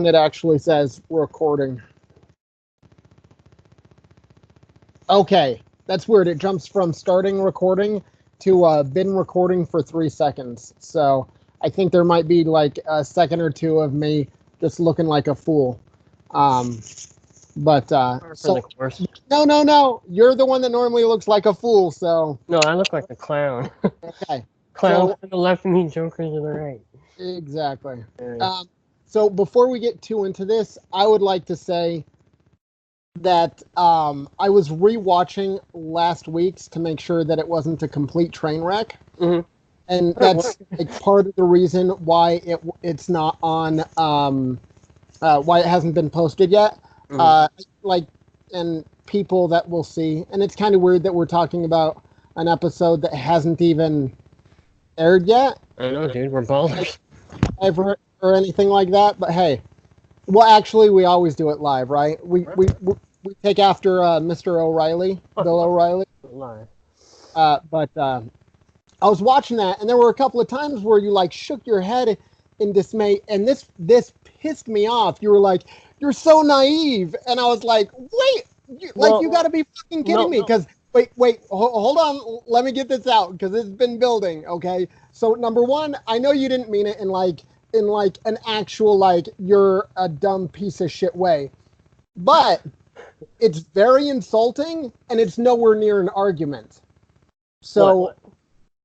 when it actually says recording. Okay, that's weird. It jumps from starting recording to been recording for 3 seconds. So I think there might be like a second or two of me just looking like a fool. But so no, you're the one that normally looks like a fool. So no, I look like a clown. Okay, Clown to the left of me, Joker to the right. Exactly. So before we get too into this, I would like to say that I was rewatching last week's to make sure that it wasn't a complete train wreck, and that's like part of the reason why it's not on why it hasn't been posted yet. Like, and people that will see, and it's kind of weird that we're talking about an episode that hasn't even aired yet. I know, dude. We're ballers. Ever or anything like that, but hey, well, actually, we always do it live, right? We take after Mr. O'Reilly, Bill O'Reilly. Live. But I was watching that, and there were a couple of times where you like shook your head in dismay, and this pissed me off. You were like, "You're so naive," and I was like, "Wait, you got to be fucking kidding me!" Because wait, hold on, let me get this out because it's been building. Okay, so number one, I know you didn't mean it in like an actual like you're a dumb piece of shit way, but it's very insulting and it's nowhere near an argument. So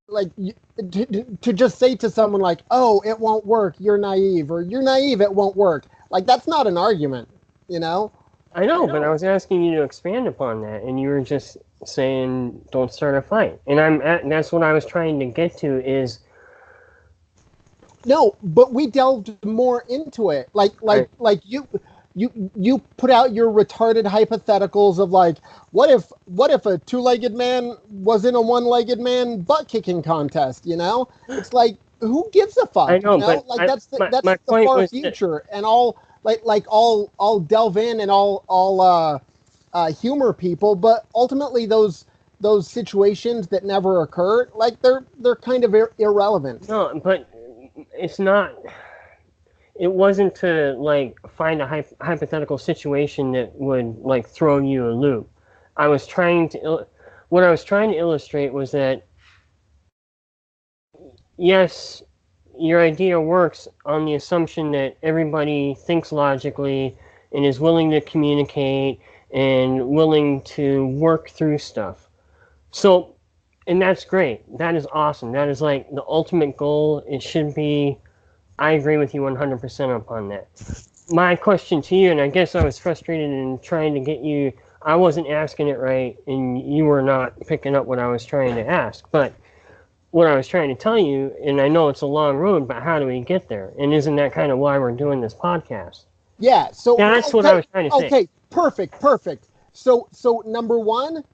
like to just say to someone like, "Oh, it won't work, you're naive," or "You're naive, it won't work," like that's not an argument, you know? I know, but I was asking you to expand upon that, and you were just saying don't start a fight, and that's what I was trying to get to is. No, but we delved more into it. Like you put out your retarded hypotheticals of like, what if a two-legged man was in a one-legged man butt kicking contest? You know, it's like who gives a fuck? I know, you know? but like that's the far future, and I'll delve in and I'll humor people, but ultimately those situations that never occur, like they're kind of irrelevant. No, but it's not. It wasn't to like find a hypothetical situation that would like throw you a loop. What I was trying to illustrate was that yes, your idea works on the assumption that everybody thinks logically and is willing to communicate and willing to work through stuff. So, and that's great. That is awesome. That is like the ultimate goal. It should be. I agree with you 100% upon that. My question to you, and I guess I was frustrated in trying to get you, I wasn't asking it right, and you were not picking up what I was trying to ask. But what I was trying to tell you, and I know it's a long road, but how do we get there? And isn't that kind of why we're doing this podcast? Yeah, so that's what I was trying to say. Okay, perfect. So number one,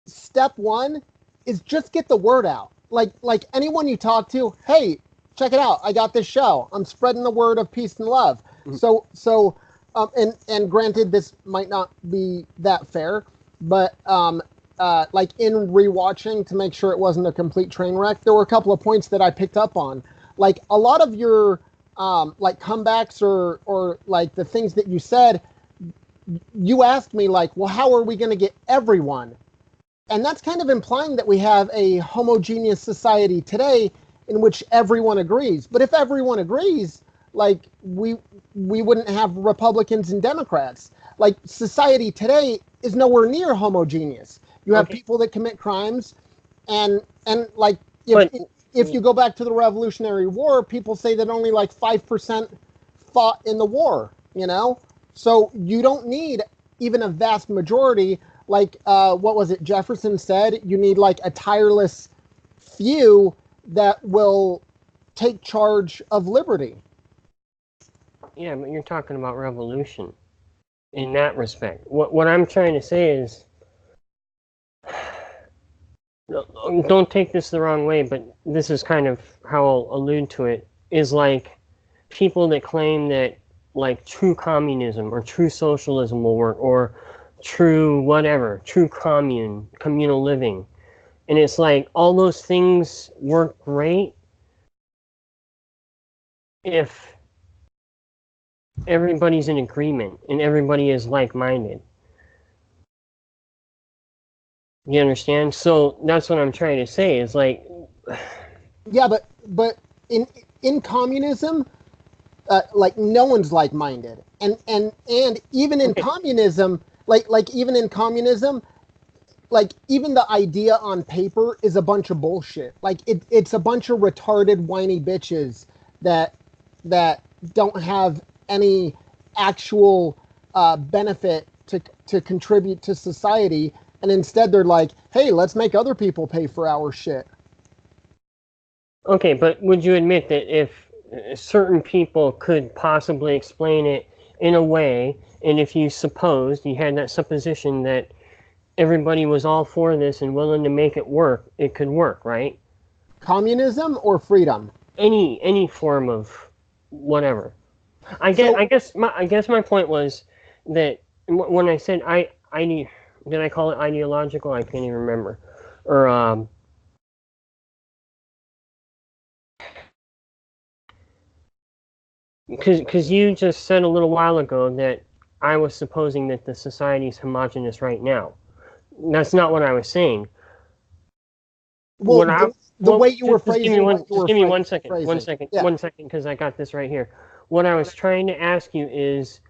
step one is just get the word out. Like anyone you talk to, hey, check it out. I got this show. I'm spreading the word of peace and love. So, and granted, this might not be that fair, but like in rewatching to make sure it wasn't a complete train wreck, there were a couple of points that I picked up on. Like a lot of your like comebacks or like the things that you said, you asked me like, well, how are we going to get everyone? And that's kind of implying that we have a homogeneous society today in which everyone agrees. But if everyone agrees, like we wouldn't have Republicans and Democrats. Like society today is nowhere near homogeneous. You have people that commit crimes, and like if you go back to the Revolutionary War, people say that only like 5% fought in the war. You know, so you don't need even a vast majority. Like what was it? Jefferson said you need like a tireless few that will take charge of liberty. Yeah, but you're talking about revolution in that respect. What I'm trying to say is, don't take this the wrong way, but this is kind of how I'll allude to it, is like people that claim that like true communism or true socialism will work, or true whatever, true communal living. And it's like all those things work great if everybody's in agreement and everybody is like-minded. You understand? So that's what I'm trying to say is like, Yeah, but in communism, like no one's like-minded, and even in okay, communism, even in communism, like even the idea on paper is a bunch of bullshit. Like it's a bunch of retarded whiny bitches that that don't have any actual benefit to contribute to society, and instead they're like, hey, let's make other people pay for our shit. okay, but would you admit that if certain people could possibly explain it in a way, and if you supposed you had that supposition that everybody was all for this and willing to make it work, it could work, right? Communism or freedom? Any form of whatever. So I guess my point was that when I said I need, did I call it ideological? I can't even remember. Or because you just said a little while ago that I was supposing that the society is homogenous right now. That's not what I was saying. well, What I the way well, you were phrasing what you just were give me 1 second, phrasing. Yeah. 1 second, because I got this right here. What I was trying to ask you is,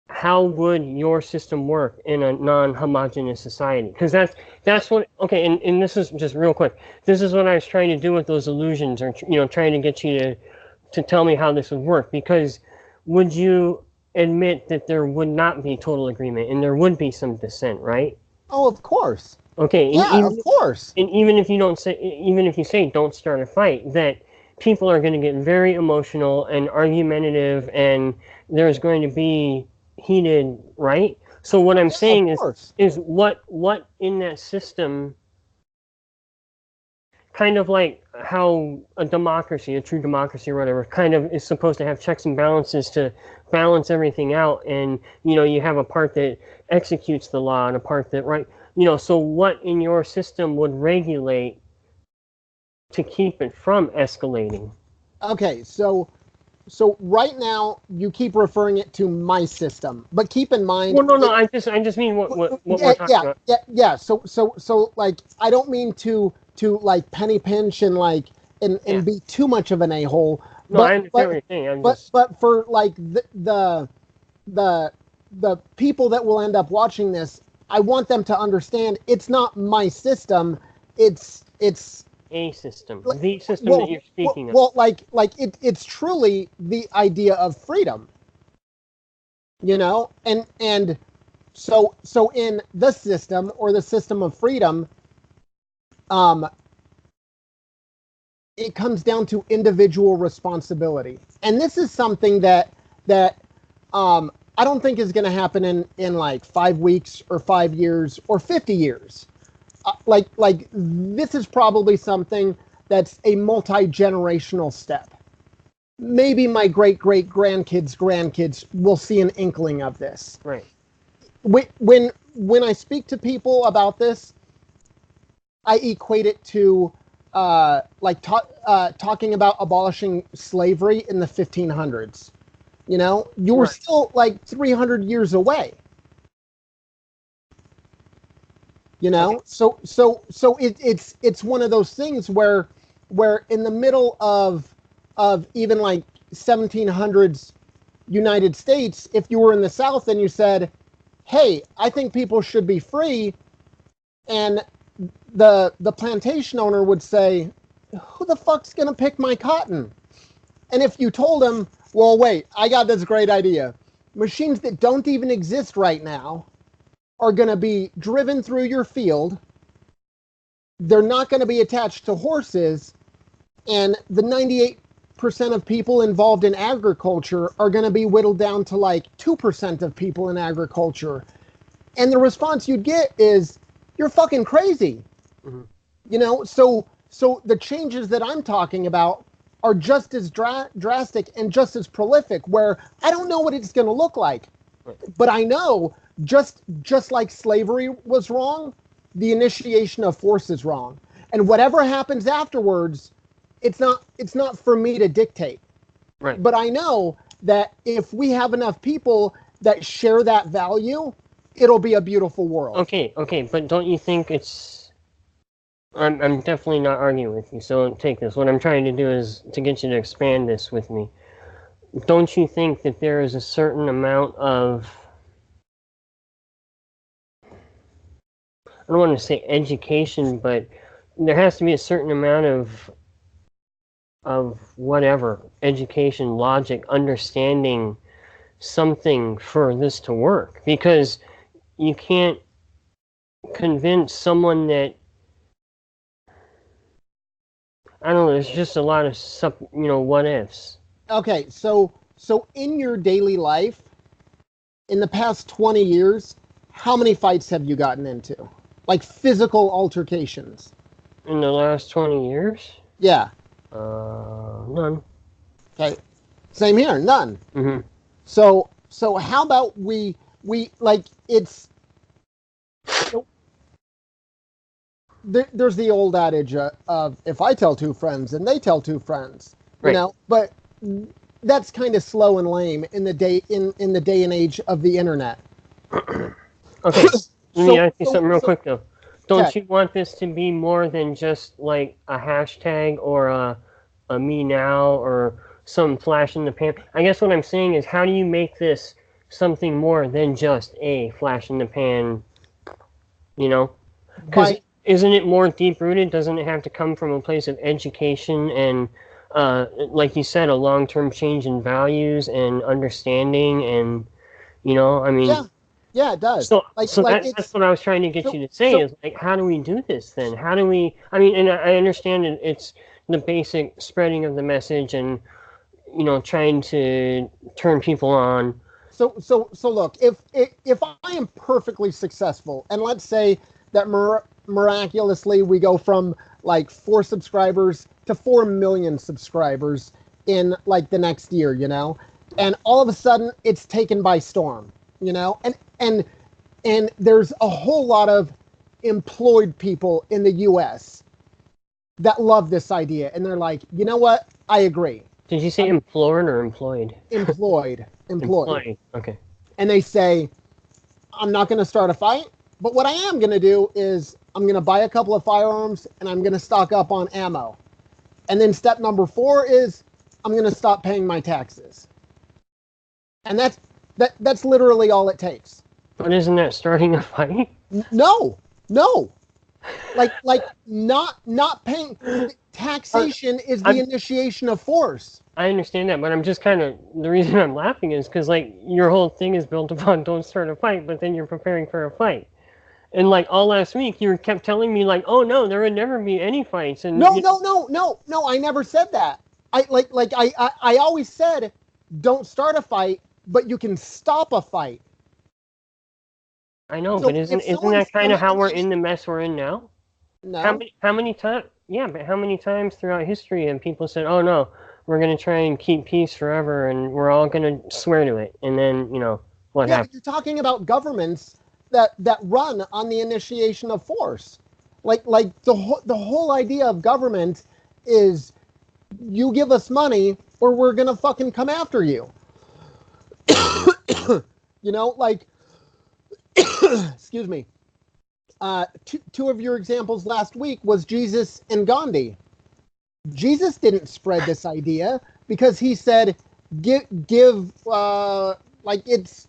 how would your system work in a non-homogeneous society? Because that's what. Okay, and this is just real quick. This is what I was trying to do with those illusions, or trying to get you to tell me how this would work. Because would you admit that there would not be total agreement and there would be some dissent, right? Oh, of course. Okay, Yeah, of course. even if you don't say, even if you say don't start a fight, that people are going to get very emotional and argumentative, and there's going to be heated, right? So what I'm Yeah, of saying course. is what in that system, kind of like how a democracy, a true democracy or whatever, kind of is supposed to have checks and balances to balance everything out, and you have a part that executes the law and a part that, right, so what in your system would regulate to keep it from escalating? Okay, so right now you keep referring it to my system, but keep in mind Well, no, I just mean what we're yeah, talking yeah, about. yeah, yeah. So like I don't mean to like penny pinch and like Yeah, and be too much of an a-hole, no, I understand what you're saying. I'm just but for like the the people that will end up watching this, I want them to understand it's not my system, it's a system, like, the system that you're speaking of. it's truly the idea of freedom, and so in the system or the system of freedom, um it comes down to individual responsibility, and this is something that I don't think is going to happen in like 5 weeks or 5 years or 50 years. Like this is probably something that's a multi-generational step. Maybe my great grandkids will see an inkling of this. Right. When I speak to people about this, I equate it to talking about abolishing slavery in the 1500s. You were Right. still like 300 years away. Okay. It's one of those things where in the middle of even like 1700s United States, if you were in the South and you said, "Hey, I think people should be free," and the plantation owner would say, "Who the fuck's gonna pick my cotton?" And if you told him, "Well, wait, I got this great idea. Machines that don't even exist right now are gonna be driven through your field. They're not gonna be attached to horses, and the 98% of people involved in agriculture are going to be whittled down to like 2% of people in agriculture." And the response you'd get is, "You're fucking crazy." Mhm. So the changes that I'm talking about are just as drastic and just as prolific, where I don't know what it's going to look like, Right. but I know just like slavery was wrong, the initiation of force is wrong. And whatever happens afterwards, it's not for me to dictate. Right. But I know that if we have enough people that share that value, it'll be a beautiful world. Okay, but don't you think it's... I'm definitely not arguing with you, so don't take this. What I'm trying to do is to get you to expand this with me. Don't you think that there is a certain amount of... I don't want to say education, but there has to be a certain amount of whatever, education, logic, understanding something for this to work, because you can't convince someone that, I don't know, there's just a lot of what ifs. Okay, so in your daily life, in the past 20 years, how many fights have you gotten into? Like physical altercations? In the last 20 years? Yeah. None. Okay. Same here, none. Mm-hmm. So how about we like it's there's the old adage of if I tell two friends and they tell two friends, you right. know, but that's kind of slow and lame in the day in the day and age of the internet. Okay. Let me ask you something real quick though. Don't you want this to be more than just like a hashtag or a me now or some flash in the pan? I guess what I'm saying is, how do you make this something more than just a flash in the pan, you know? Because isn't it more deep-rooted? Doesn't it have to come from a place of education and, like you said, a long-term change in values and understanding and, you know, I mean... Yeah, it does. So that's what I was trying to get you to say is, like, how do we do this then? How do we... I mean, and I understand it's the basic spreading of the message and, you know, trying to turn people on. So look, if I am perfectly successful, and let's say that miraculously we go from like 4 subscribers to 4 million subscribers in like the next year, you know, and all of a sudden it's taken by storm, you know, and there's a whole lot of employed people in the US that love this idea, and they're like, you know what, I agree. Did you say implored or employed? Employed. Okay. And they say, I'm not going to start a fight, but what I am going to do is I'm going to buy a couple of firearms and I'm going to stock up on ammo. And then step number 4 is I'm going to stop paying my taxes. And that's literally all it takes. But isn't that starting a fight? No. Like not paying taxation is the initiation of force. I understand that, but I'm just kind of, the reason I'm laughing is because, like, your whole thing is built upon don't start a fight, but then you're preparing for a fight. And, like, all last week, you kept telling me, like, oh, no, there would never be any fights. And No, I never said that. I always said, don't start a fight, but you can stop a fight. I know, so but isn't that kind of how we're in the mess we're in now? No. How many times? Yeah, but how many times throughout history have people said, oh, no, we're going to try and keep peace forever, and we're all going to swear to it, and then, you know, what happens? You're talking about governments that run on the initiation of force. Like the whole idea of government is you give us money or we're going to fucking come after you. You know, like, excuse me. Two of your examples last week was Jesus and Gandhi. Jesus didn't spread this idea because he said, give like it's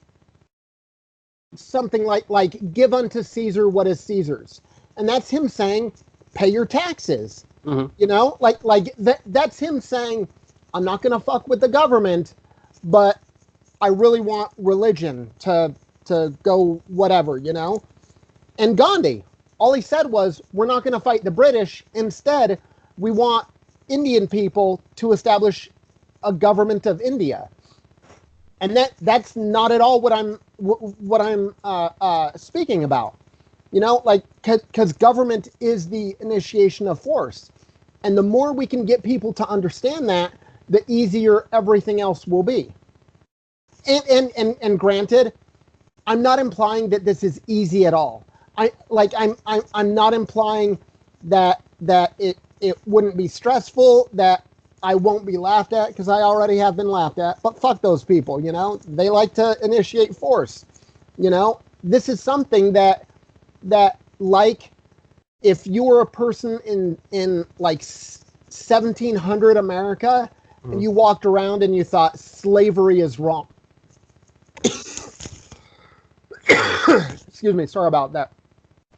something like give unto Caesar what is Caesar's. And that's him saying, pay your taxes. Mm-hmm. You know, that's him saying, I'm not going to fuck with the government, but I really want religion to go whatever, you know? And Gandhi, all he said was, we're not going to fight the British. Instead, we want Indian people to establish a government of India. And that's not at all what I'm speaking about. You know, like, because government is the initiation of force. And the more we can get people to understand that, the easier everything else will be. And granted, I'm not implying that this is easy at all. I'm not implying that it wouldn't be stressful, that I won't be laughed at because I already have been laughed at. But fuck those people, you know? They like to initiate force, you know? This is something that like, if you were a person in like 1700 America and you walked around and you thought slavery is wrong. Excuse me, sorry about that.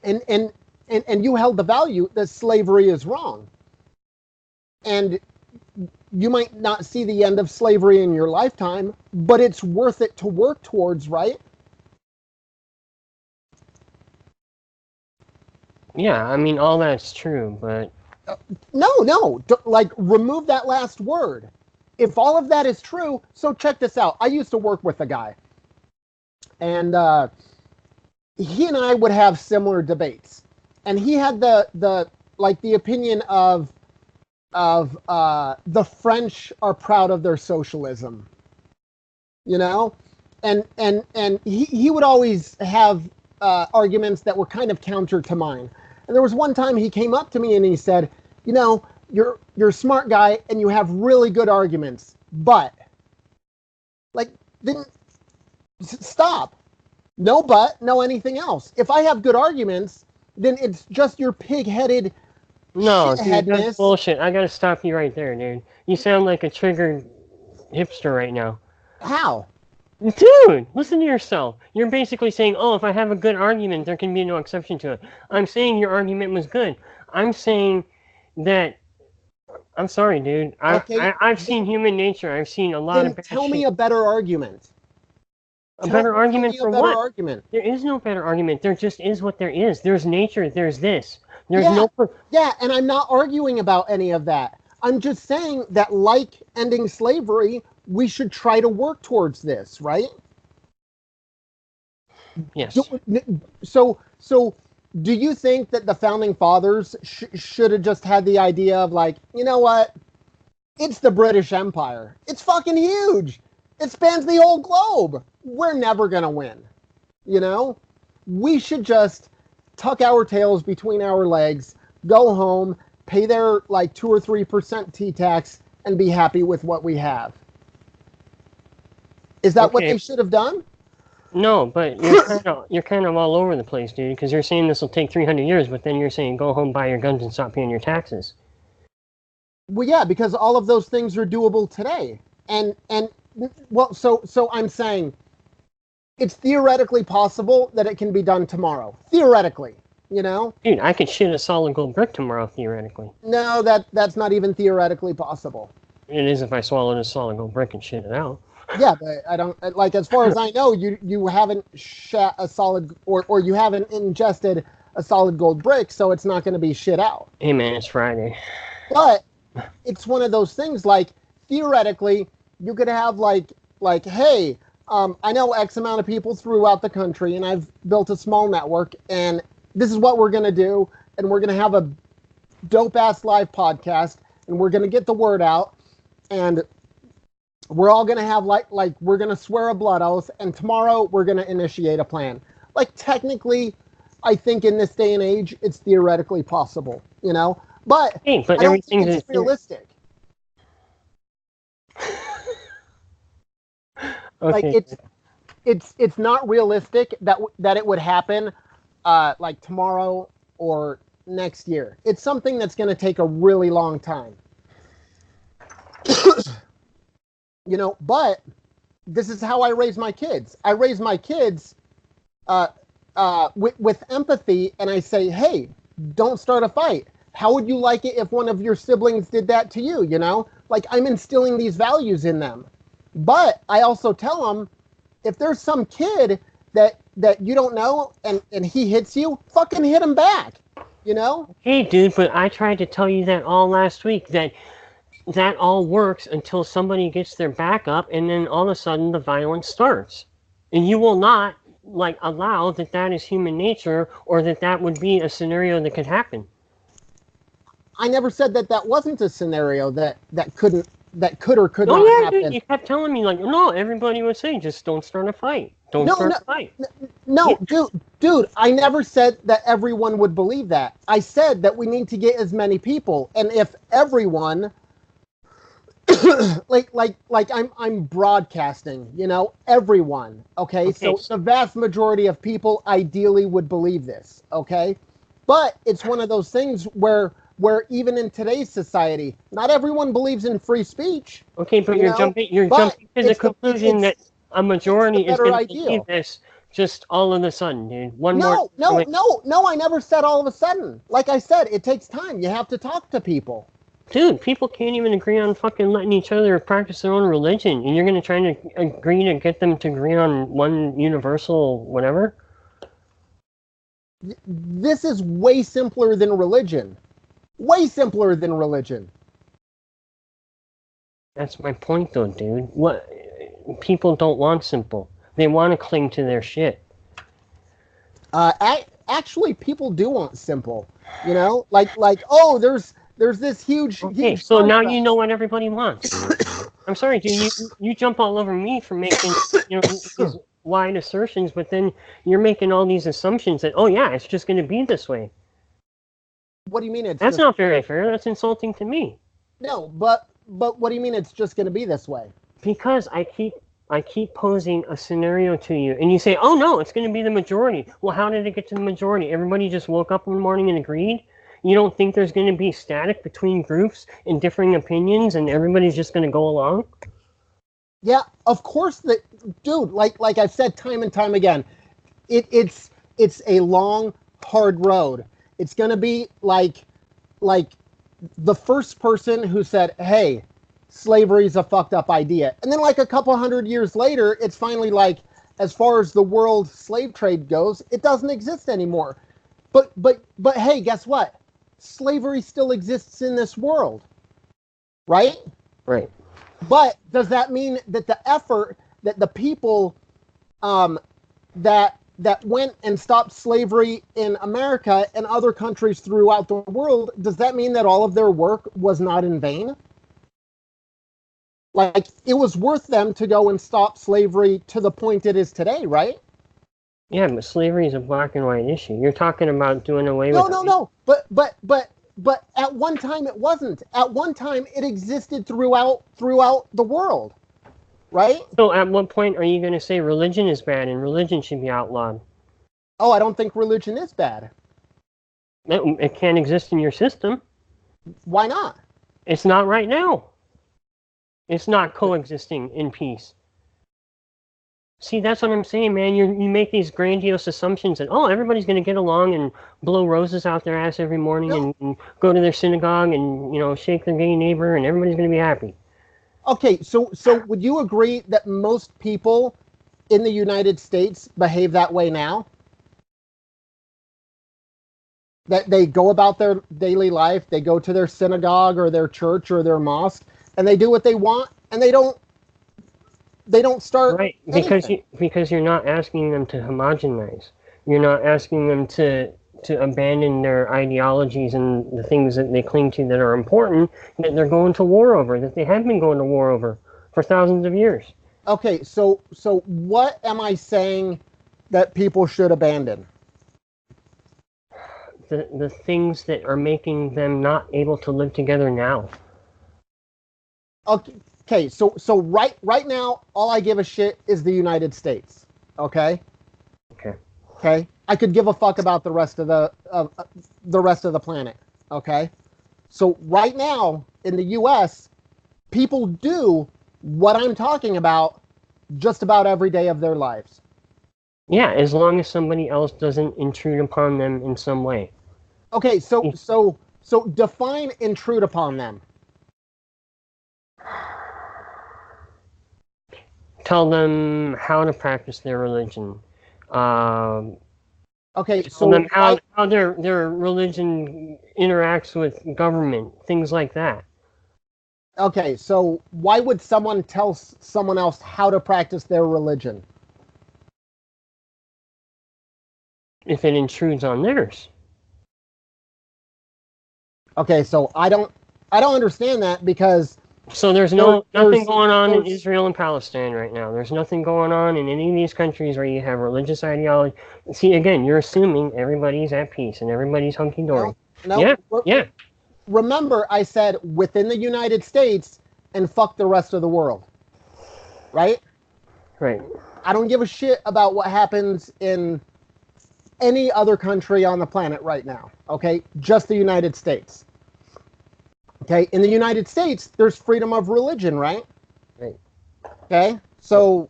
And you held the value that slavery is wrong. And you might not see the end of slavery in your lifetime, but it's worth it to work towards, right? Yeah, I mean, all that's true, but... No, like, remove that last word. If all of that is true, so check this out. I used to work with a guy, and he and I would have similar debates. And he had the opinion of the French are proud of their socialism, you know? And he would always have arguments that were kind of counter to mine. And there was one time he came up to me and he said, you know, you're a smart guy and you have really good arguments, but, like, then stop. No but, no anything else. If I have good arguments, then it's just your pig-headed No, dude, that's bullshit. I gotta stop you right there, dude. You sound like a triggered hipster right now. How? Dude, listen to yourself. You're basically saying, oh, if I have a good argument, there can be no exception to it. I'm saying your argument was good. I'm saying that... I'm sorry, dude. I've seen human nature. I've seen a lot of bad shit. Tell me a better argument. A better argument for what? Argument. There is no better argument. There just is what there is. There's nature. There's this. There's Yeah, and I'm not arguing about any of that. I'm just saying that, like ending slavery, we should try to work towards this, right? Yes. So do you think that the founding fathers should have just had the idea of, like, you know what? It's the British Empire. It's fucking huge. It spans the whole globe. We're never going to win. You know? We should just tuck our tails between our legs, go home, pay their, like, 2 or 3% T-tax, and be happy with what we have. Is that what they should have done? No, but you're kind of all over the place, dude, because you're saying this will take 300 years, but then you're saying go home, buy your guns, and stop paying your taxes. Well, yeah, because all of those things are doable today. And well, so I'm saying it's theoretically possible that it can be done tomorrow. Theoretically, you know? Dude, I could shit a solid gold brick tomorrow, theoretically. No, that's not even theoretically possible. It is if I swallowed a solid gold brick and shit it out. Yeah, but I don't, like, as far as I know, you haven't shat a solid, or you haven't ingested a solid gold brick, so it's not going to be shit out. Hey man, it's Friday. But it's one of those things, like, theoretically, you could have, like, hey, I know X amount of people throughout the country, and I've built a small network, and this is what we're going to do, and we're going to have a dope-ass live podcast, and we're going to get the word out, and we're all going to have, like, we're going to swear a blood oath, and tomorrow we're going to initiate a plan. Like, technically, I think in this day and age, it's theoretically possible, you know? But, hey, but I don't think it's realistic. Okay. Like, it's not realistic that it would happen, like, tomorrow or next year. It's something that's going to take a really long time. You know, but this is how I raise my kids. I raise my kids with empathy, and I say, hey, don't start a fight. How would you like it if one of your siblings did that to you, you know? Like, I'm instilling these values in them. But I also tell them, if there's some kid that you don't know and he hits you, fucking hit him back, you know? Hey, dude, but I tried to tell you that all last week, that all works until somebody gets their back up, and then all of a sudden the violence starts. And you will not, like, allow that is human nature, or that would be a scenario that could happen. I never said that wasn't a scenario that could or could not happen. Dude, you kept telling me, like, no, everybody would say, just don't start a fight. Don't start a fight. No, dude, I never said that everyone would believe that. I said that we need to get as many people, and if everyone like I'm broadcasting, you know, everyone, okay? So the vast majority of people ideally would believe this, okay? But it's one of those things where even in today's society, not everyone believes in free speech. Okay, but you're jumping to the conclusion that a majority is going to believe this just all of a sudden, dude. No, I never said all of a sudden. Like I said, it takes time. You have to talk to people. Dude, people can't even agree on fucking letting each other practice their own religion, and you're going to try to agree to get them to agree on one universal whatever? This is way simpler than religion. Way simpler than religion. That's my point, though, dude. What people don't want simple. They want to cling to their shit. Actually, people do want simple. You know, like oh, there's this huge. Okay, huge so now you know what everybody wants. I'm sorry, dude. You jump all over me for making these wide assertions, but then you're making all these assumptions that it's just going to be this way. What do you mean That's not very fair. That's insulting to me. No, but what do you mean it's just going to be this way? Because I keep posing a scenario to you, and you say, "Oh no, it's going to be the majority." Well, how did it get to the majority? Everybody just woke up one morning and agreed. You don't think there's going to be static between groups and differing opinions, and everybody's just going to go along? Yeah, of course. That, dude. Like I've said time and time again, it's a long, hard road. It's going to be like the first person who said, "Hey, slavery's a fucked up idea," and then like a couple hundred years later, it's finally like, as far as the world slave trade goes, it doesn't exist anymore. But hey, guess what? Slavery still exists in this world, right? Right. But does that mean that the effort that the people that went and stopped slavery in America and other countries throughout the world, does that mean that all of their work was not in vain? Like, it was worth them to go and stop slavery to the point it is today, right? Yeah, but slavery is a black and white issue. You're talking about doing away with... No. But at one time it wasn't. At one time it existed throughout the world, right? So at what point are you going to say religion is bad and religion should be outlawed? Oh, I don't think religion is bad. It can't exist in your system. Why not? It's not right now. It's not coexisting in peace. See, that's what I'm saying, man. You make these grandiose assumptions that, everybody's going to get along and blow roses out their ass every morning and go to their synagogue and, shake their gay neighbor and everybody's going to be happy. Okay, so would you agree that most people in the United States behave that way now? That they go about their daily life, they go to their synagogue or their church or their mosque, and they do what they want, and they don't start right because you're not asking them to homogenize. You're not asking them to abandon their ideologies and the things that they cling to that are important, that they're going to war over, that they have been going to war over for thousands of years. Okay, so what am I saying that people should abandon? The things that are making them not able to live together now. Okay, so right now, all I give a shit is the United States. Okay. I could give a fuck about the rest of the planet. Okay. So right now in the U.S., people do what I'm talking about just about every day of their lives. Yeah, as long as somebody else doesn't intrude upon them in some way. Okay, so define intrude upon them. Tell them how to practice their religion. Okay, so them how their religion interacts with government, things like that. Okay, so why would someone tell someone else how to practice their religion? If it intrudes on theirs. Okay, so I don't understand that because... So there's nothing going on in Israel and Palestine right now. There's nothing going on in any of these countries where you have religious ideology. See, again, you're assuming everybody's at peace and everybody's hunky-dory. No. Yeah. Remember, I said within the United States, and fuck the rest of the world. Right? Right. I don't give a shit about what happens in any other country on the planet right now. Okay? Just the United States. Okay? In the United States, there's freedom of religion, right? Right. Okay? So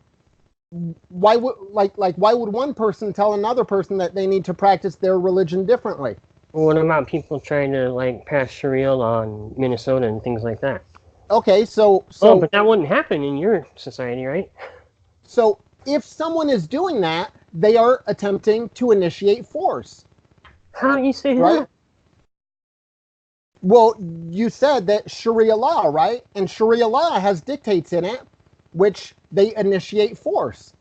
why would why would one person tell another person that they need to practice their religion differently? Well, what about people trying to like pass Sharia law in Minnesota and things like that? Okay, Oh, but that wouldn't happen in your society, right? So if someone is doing that, they are attempting to initiate force. How do you say right? that? Well, you said that Sharia law, right? And Sharia law has dictates in it, which they initiate force.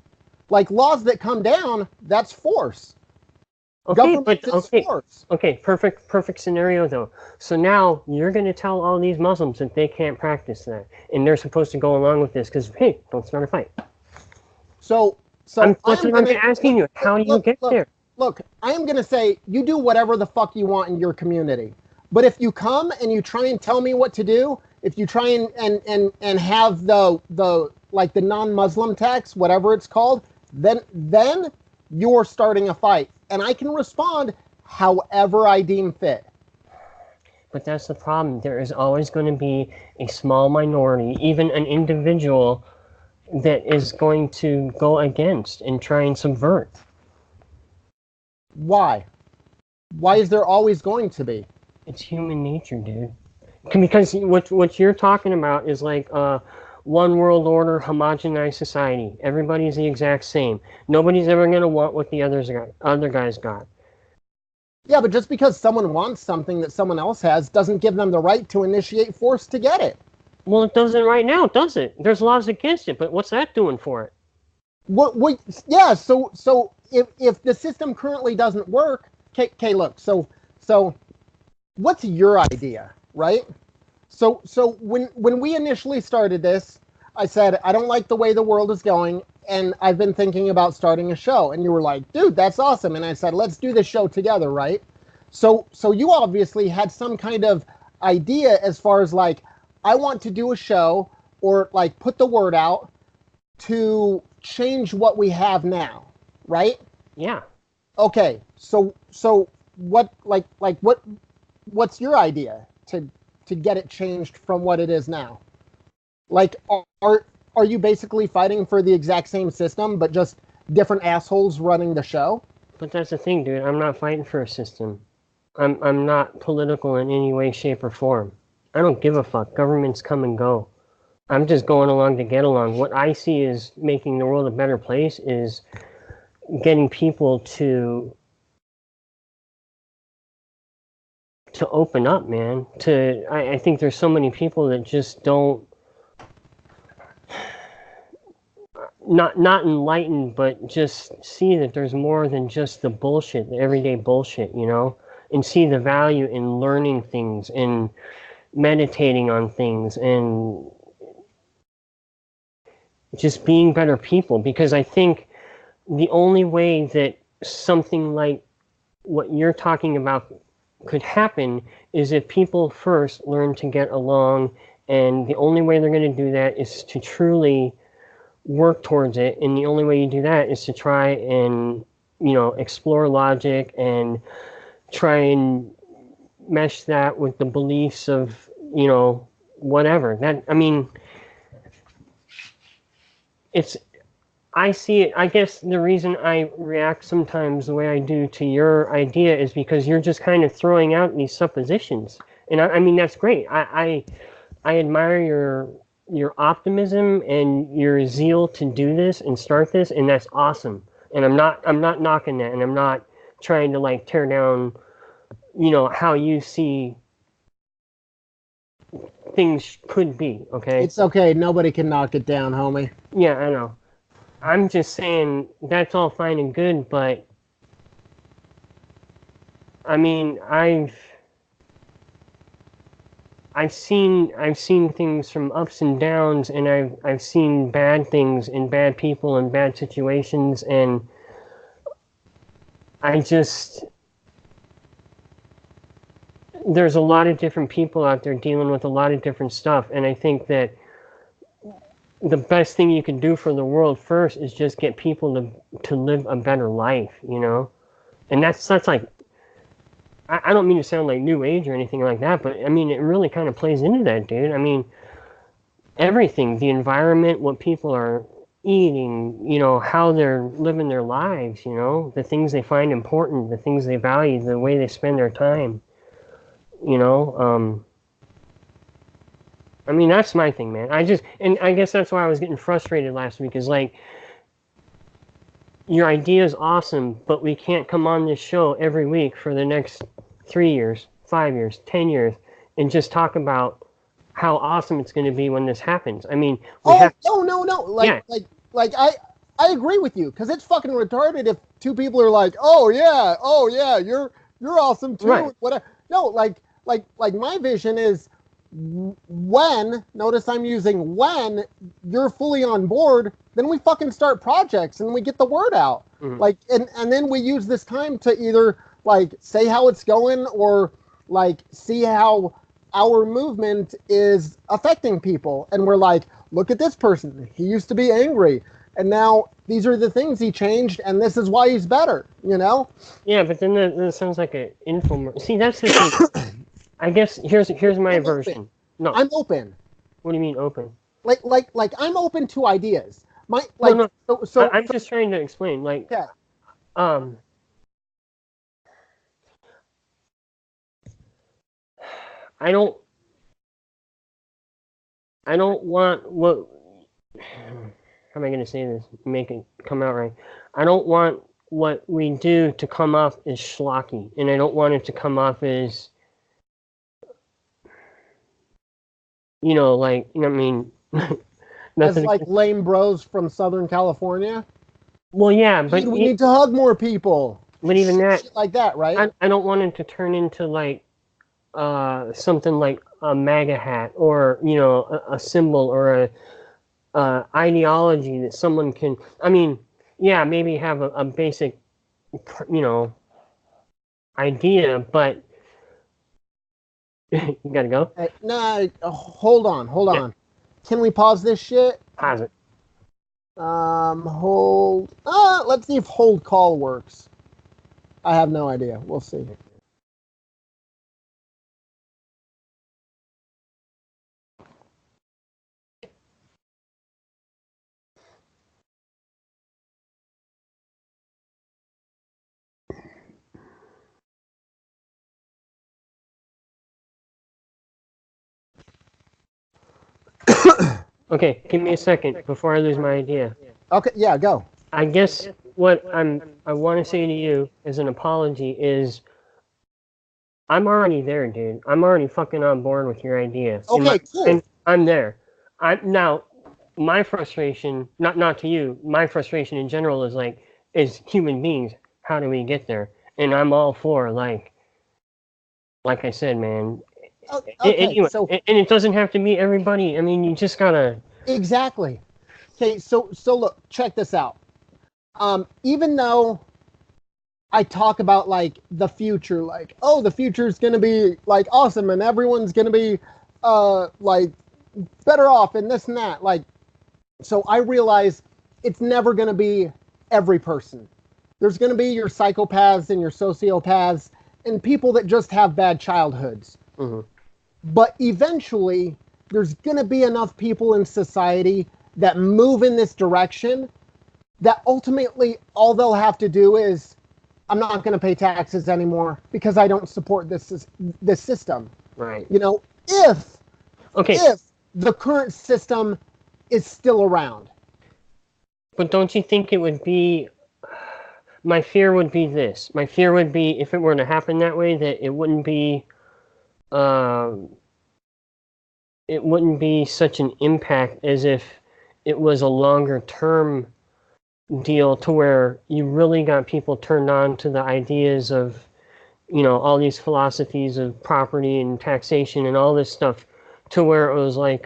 Like laws that come down, that's force. Okay, Government but is force. okay, perfect scenario though. So now you're going to tell all these Muslims that they can't practice that, and they're supposed to go along with this because hey, don't start a fight. So I'm asking you. How do you get there? Look, I am going to say you do whatever the fuck you want in your community. But if you come and you try and tell me what to do, if you try and have the like the non-Muslim tax, whatever it's called, then you're starting a fight. And I can respond however I deem fit. But that's the problem. There is always going to be a small minority, even an individual, that is going to go against and try and subvert. Why? Why is there always going to be? It's human nature, dude. Because what you're talking about is like one world order, homogenized society. Everybody's the exact same. Nobody's ever going to want what the other guys got. Yeah, but just because someone wants something that someone else has doesn't give them the right to initiate force to get it. Well, it doesn't right now, does it? There's laws against it, but what's that doing for it? Yeah, so if the system currently doesn't work, okay, look, so what's your idea, right? So when we initially started this, I said, I don't like the way the world is going, and I've been thinking about starting a show. And you were like, dude, that's awesome. And I said, let's do this show together, right? So you obviously had some kind of idea as far as like, I want to do a show or like put the word out to change what we have now, right? Yeah. Okay, so what what's your idea to get it changed from what it is now? Like, are you basically fighting for the exact same system, but just different assholes running the show? But that's the thing, dude. I'm not fighting for a system. I'm not political in any way, shape, or form. I don't give a fuck. Governments come and go. I'm just going along to get along. What I see is making the world a better place is getting people to open up, man. I think there's so many people that just don't not enlightened, but just see that there's more than just the bullshit, the everyday bullshit, you know, and see the value in learning things and meditating on things and just being better people. Because I think the only way that something like what you're talking about could happen is if people first learn to get along, and the only way they're going to do that is to truly work towards it, and the only way you do that is to try and, you know, explore logic and try and mesh that with the beliefs of, you know, whatever. That, I mean, it's, I see it, I guess the reason I react sometimes the way I do to your idea is because you're just kind of throwing out these suppositions. And I mean, that's great. I admire your optimism and your zeal to do this and start this, and that's awesome. And I'm not knocking that, and I'm not trying to like tear down, you know, how you see things could be, okay? It's okay. Nobody can knock it down, homie. Yeah, I know. I'm just saying that's all fine and good, but I mean, I've seen things from ups and downs, and I've seen bad things and bad people and bad situations, and there's a lot of different people out there dealing with a lot of different stuff, and I think that the best thing you can do for the world first is just get people to live a better life, you know? And that's like, I don't mean to sound like new age or anything like that, but I mean, it really kind of plays into that, dude. I mean, everything, the environment, what people are eating, you know, how they're living their lives, you know, the things they find important, the things they value, the way they spend their time, you know? I mean, that's my thing, man. And I guess that's why I was getting frustrated last week, is like, your idea is awesome, but we can't come on this show every week for the next 3 years, 5 years, 10 years, and just talk about how awesome it's going to be when this happens. I mean, no. Like, yeah. I agree with you, because it's fucking retarded if two people are like, oh yeah, you're awesome too. Right. Whatever. No, like my vision is, when, notice I'm using when you're fully on board, then we fucking start projects and we get the word out. Mm-hmm. Like, and then we use this time to either like say how it's going, or like see how our movement is affecting people. And we're like, look at this person. He used to be angry, and now these are the things he changed, and this is why he's better, you know? Yeah, but then that sounds like an infomercial. See, that's the thing. I guess here's my version. Open. No, I'm open. What do you mean open? Like I'm open to ideas. No. So I'm just trying to explain. Like, yeah. I don't want what. How am I going to say this? Make it come out right. I don't want what we do to come off as schlocky, and I don't want it to come off as, you know, like, I mean, as like lame bros from Southern California. Well, yeah, but we need to hug more people. But even that, shit like that, right? I don't want it to turn into like something like a MAGA hat, or, you know, a symbol, or a ideology that someone can. I mean, yeah, maybe have a basic, you know, idea, but you gotta go. No, hold on. Can we pause this shit? Pause it. Hold. Let's see if hold call works. I have no idea. We'll see. Okay, give me a second before I lose my idea. Okay, yeah, go. I guess what I want to say to you as an apology is, I'm already there, dude. I'm already fucking on board with your idea. Okay, cool. And I'm there. Now, my frustration, not to you, my frustration in general is like, as human beings, how do we get there? And I'm all for, like I said, man. Okay, anyway, and it doesn't have to be everybody. I mean, you just gotta. Exactly. Okay, so look, check this out. Even though I talk about like the future, like, oh, the future is gonna be like awesome, and everyone's gonna be like better off, and this and that, like, so I realize it's never gonna be every person. There's gonna be your psychopaths and your sociopaths and people that just have bad childhoods. Mm-hmm. But eventually, there's going to be enough people in society that move in this direction that ultimately all they'll have to do is, I'm not going to pay taxes anymore because I don't support this system. Right. You know, if the current system is still around. But don't you think it would be... My fear would be this. My fear would be, if it were to happen that way, that it wouldn't be such an impact as if it was a longer term deal, to where you really got people turned on to the ideas of, you know, all these philosophies of property and taxation and all this stuff, to where it was like,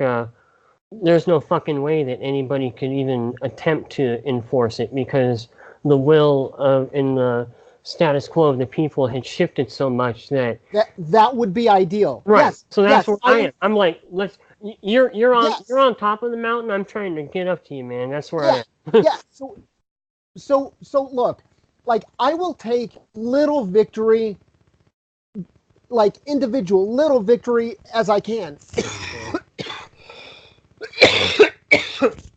there's no fucking way that anybody could even attempt to enforce it, because the will of in the status quo of the people had shifted so much that would be ideal. Right. Yes, so that's where I am. I'm like, You're Yes. on top of the mountain. I'm trying to get up to you, man. That's where Yeah. I'm at. Yeah. So look, like I will take little victory, like individual little victory as I can.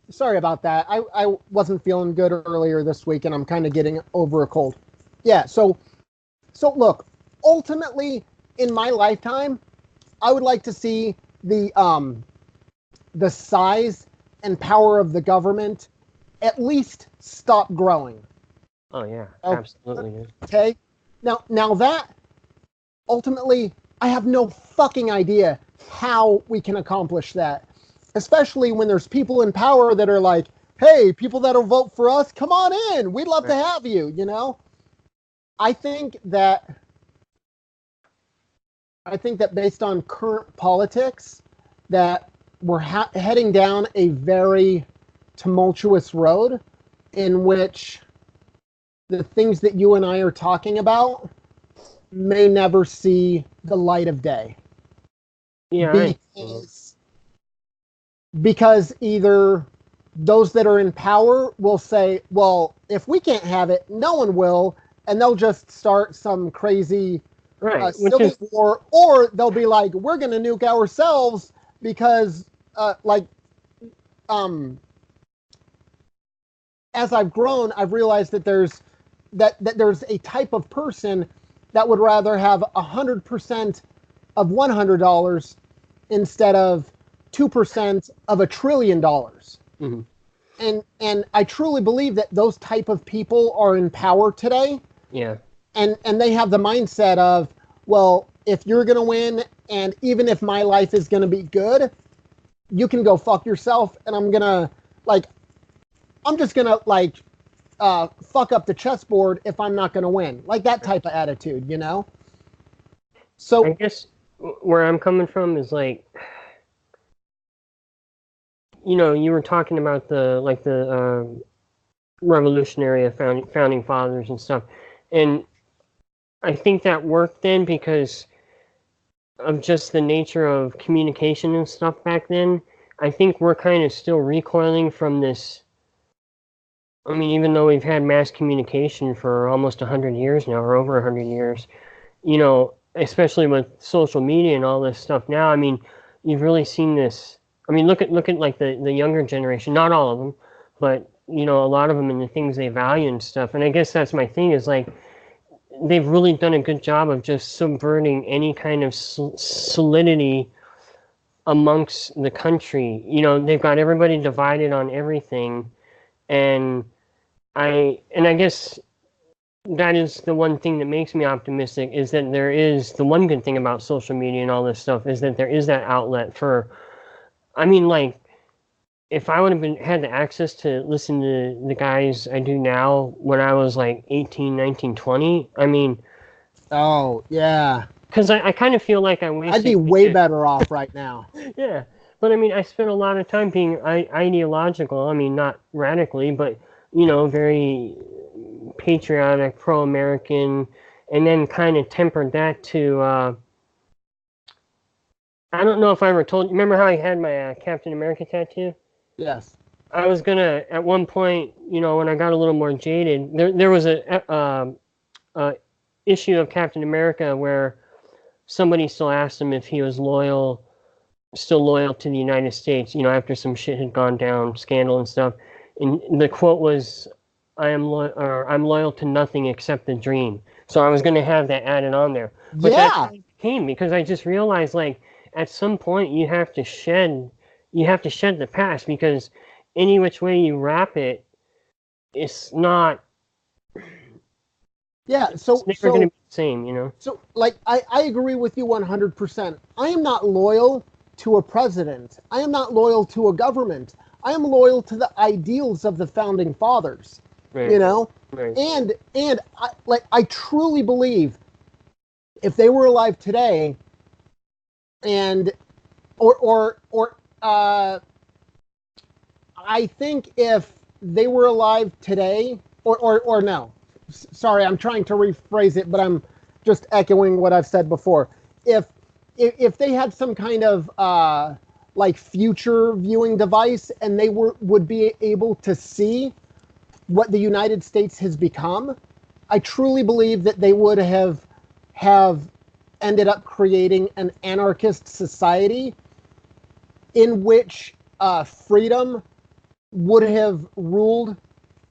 Sorry about that. I wasn't feeling good earlier this week, and I'm kind of getting over a cold. Yeah. So look, ultimately in my lifetime, I would like to see the size and power of the government at least stop growing. Oh yeah, Oh, absolutely. Man. okay. Now that ultimately, I have no fucking idea how we can accomplish that. Especially when there's people in power that are like, "Hey, people that'll vote for us, come on in. We'd love to have you." You know. I think that based on current politics, that we're heading down a very tumultuous road in which the things that you and I are talking about may never see the light of day. Yeah. Because either those that are in power will say, well, if we can't have it, no one will, and they'll just start some crazy civil war, or they'll be like, we're going to nuke ourselves because, as I've grown, I've realized that there's a type of person that would rather have 100% of $100 instead of 2% of $1 trillion. Mm-hmm. And I truly believe that those type of people are in power today. Yeah. And they have the mindset of, well, if you're going to win, and even if my life is going to be good, you can go fuck yourself, and I'm just going to fuck up the chessboard if I'm not going to win. Like that type of attitude, you know? So I guess where I'm coming from is like, you know, you were talking about the revolutionary founding fathers and stuff, and I think that worked then because of just the nature of communication and stuff back then. I think we're kind of still recoiling from this. I mean, even though we've had mass communication for almost 100 years now, or over 100 years, you know, especially with social media and all this stuff now, I mean, you've really seen this. I mean, look at like the younger generation, not all of them, but, you know, a lot of them and the things they value and stuff. And I guess that's my thing is like, they've really done a good job of just subverting any kind of solidity amongst the country. You know, they've got everybody divided on everything, and I guess that is the one thing that makes me optimistic is that there is the one good thing about social media and all this stuff is that there is that outlet for. I mean, like, if I would have had the access to listen to the guys I do now when I was like 18, 19, 20, I mean. Oh, yeah. Because I kind of feel like I wasted. I'd be way better off right now. Yeah. But I mean, I spent a lot of time being ideological. I mean, not radically, but, you know, very patriotic, pro-American, and then kind of tempered that to, I don't know if I ever told you, remember how I had my Captain America tattoo? Yes. I was going to, at one point, you know, when I got a little more jaded, there was a issue of Captain America where somebody still asked him if he was still loyal to the United States, you know, after some shit had gone down, scandal and stuff. And the quote was, I'm loyal to nothing except the dream. So I was going to have that added on there. But yeah. that came because I just realized, like, at some point you have to shed the past, because any which way you wrap it, it's not. Yeah, so it's never going to be the same, you know. So, like, I agree with you 100%. I am not loyal to a president. I am not loyal to a government. I am loyal to the ideals of the founding fathers. Right. You know, Right. and I truly believe if they were alive today, and I think if they were alive today, or no, sorry, I'm trying to rephrase it, but I'm just echoing what I've said before. If they had some kind of like future viewing device, and they would be able to see what the United States has become, I truly believe that they would have ended up creating an anarchist society in which freedom would have ruled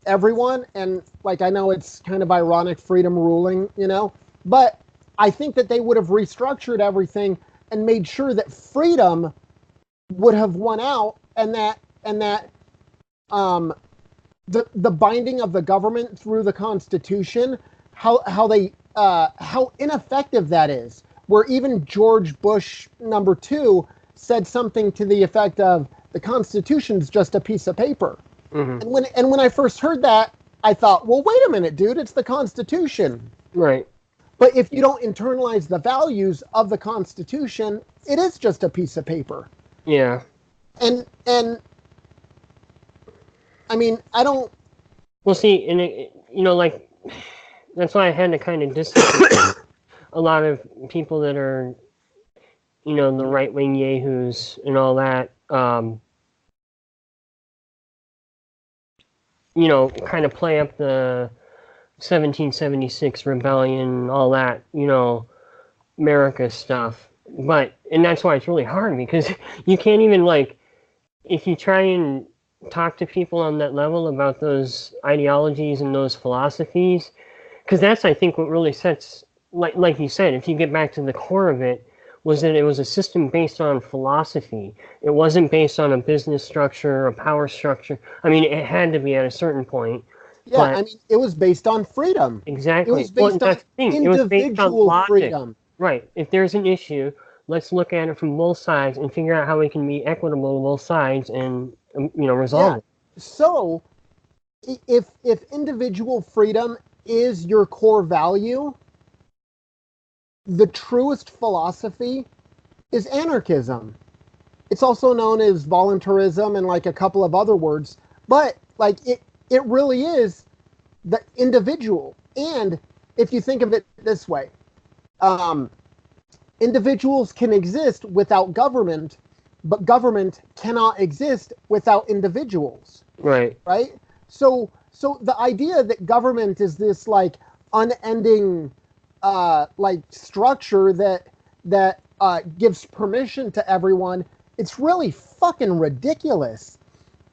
everyone. And like, I know it's kind of ironic, freedom ruling, but I think that they would have restructured everything and made sure that freedom would have won out, and that the binding of the government through the Constitution, how ineffective that is. Where even George Bush #2 said something to the effect of, the Constitution's just a piece of paper. Mm-hmm. And when I first heard that, I thought, well, wait a minute, dude, it's the Constitution. Right. But if you don't internalize the values of the Constitution, it is just a piece of paper. Yeah. And I mean, I don't... Well, see, and like, that's why I had to kind of distance a lot of people that are, the right-wing yahoos and all that, kind of play up the 1776 rebellion, all that, America stuff. And that's why it's really hard, because you can't even, like, if you try and talk to people on that level about those ideologies and those philosophies, because that's, I think, what really sets, like you said, if you get back to the core of it, was that it was a system based on philosophy. It wasn't based on a business structure, a power structure. I mean, it had to be at a certain point. Yeah, but, I mean, it was based on freedom. Exactly. It was based on individual freedom. Right. If there's an issue, let's look at it from both sides and figure out how we can be equitable to both sides and, resolve it. So, if individual freedom is your core value, the truest philosophy is anarchism. It's also known as voluntarism and like a couple of other words, but like it really is the individual. And if you think of it this way, individuals can exist without government, but government cannot exist without individuals. Right. Right? So the idea that government is this like unending like structure that gives permission to everyone, it's really fucking ridiculous,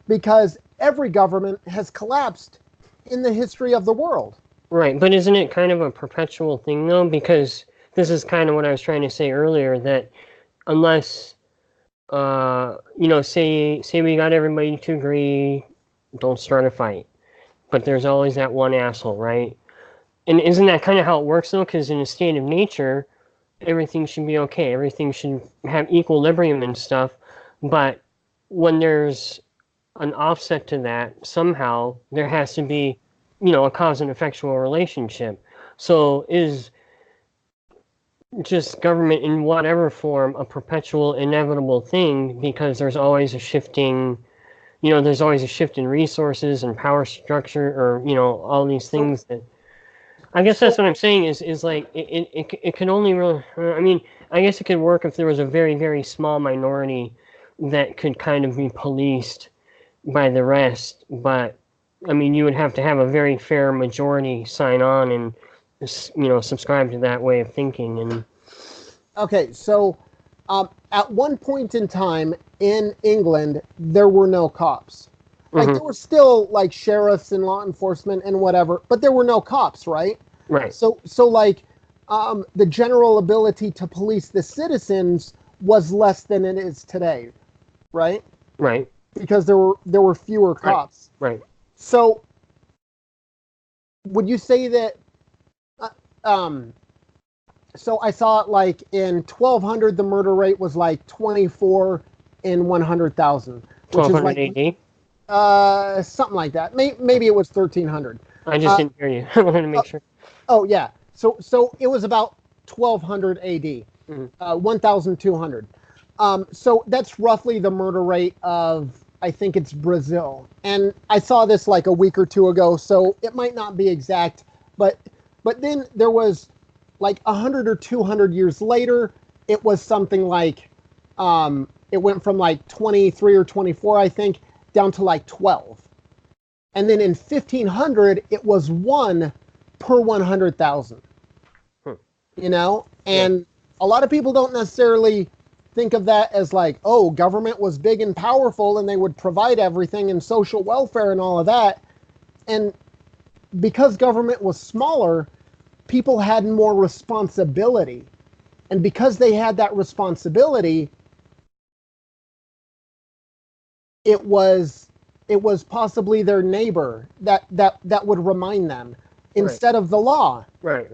because every government has collapsed in the history of the world. Right, but isn't it kind of a perpetual thing though? Because this is kind of what I was trying to say earlier, that unless say we got everybody to agree, don't start a fight, but there's always that one asshole, right? And isn't that kind of how it works, though? Because in a state of nature, everything should be okay. Everything should have equilibrium and stuff. But when there's an offset to that, somehow there has to be, a cause and effectual relationship. So is just government in whatever form a perpetual, inevitable thing, because there's always a shifting, there's always a shift in resources and power structure, or, all these things that... I guess that's what I'm saying is like, it can only really, I mean, I guess it could work if there was a very, very small minority that could kind of be policed by the rest. But, I mean, you would have to have a very fair majority sign on and, subscribe to that way of thinking. And okay, so at one point in time in England, there were no cops. Like, there were still, like, sheriffs and law enforcement and whatever, but there were no cops, right? Right. So like, the general ability to police the citizens was less than it is today, right? Right. Because there were fewer cops. Right. So, would you say that, so I saw it, like, in 1200, the murder rate was, like, 24 in 100,000. 1200 AD? Something like that. Maybe it was 1300. I just didn't hear you. I wanted to make sure. Oh yeah. So it was about 1200 AD, 1200. So that's roughly the murder rate of, I think it's Brazil. And I saw this like a week or two ago, so it might not be exact, but then there was like 100 or 200 years later, it was something like it went from like 23 or 24, I think, down to like 12. And then in 1500, it was 1 per 100,000. You know? And a lot of people don't necessarily think of that as like, oh, government was big and powerful and they would provide everything and social welfare and all of that. And because government was smaller, people had more responsibility. And because they had that responsibility, it was possibly their neighbor that would remind them instead of the law. Right.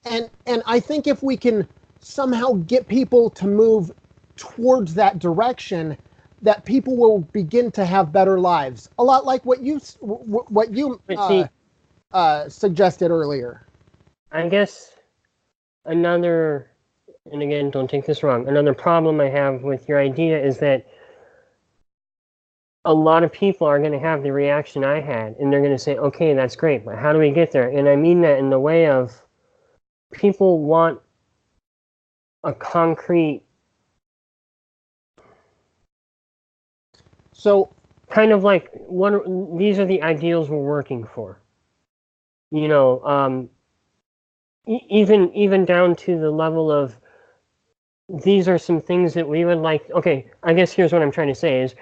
And I think if we can somehow get people to move towards that direction, that people will begin to have better lives. A lot like what you suggested earlier. I guess another, and again, don't take this wrong, another problem I have with your idea is that a lot of people are going to have the reaction I had, and they're going to say, okay, that's great, but how do we get there? And I mean that in the way of people want a concrete, so kind of like, these are the ideals we're working for. You know, even down to the level of, these are some things that we would like. Okay, I guess here's what I'm trying to say is,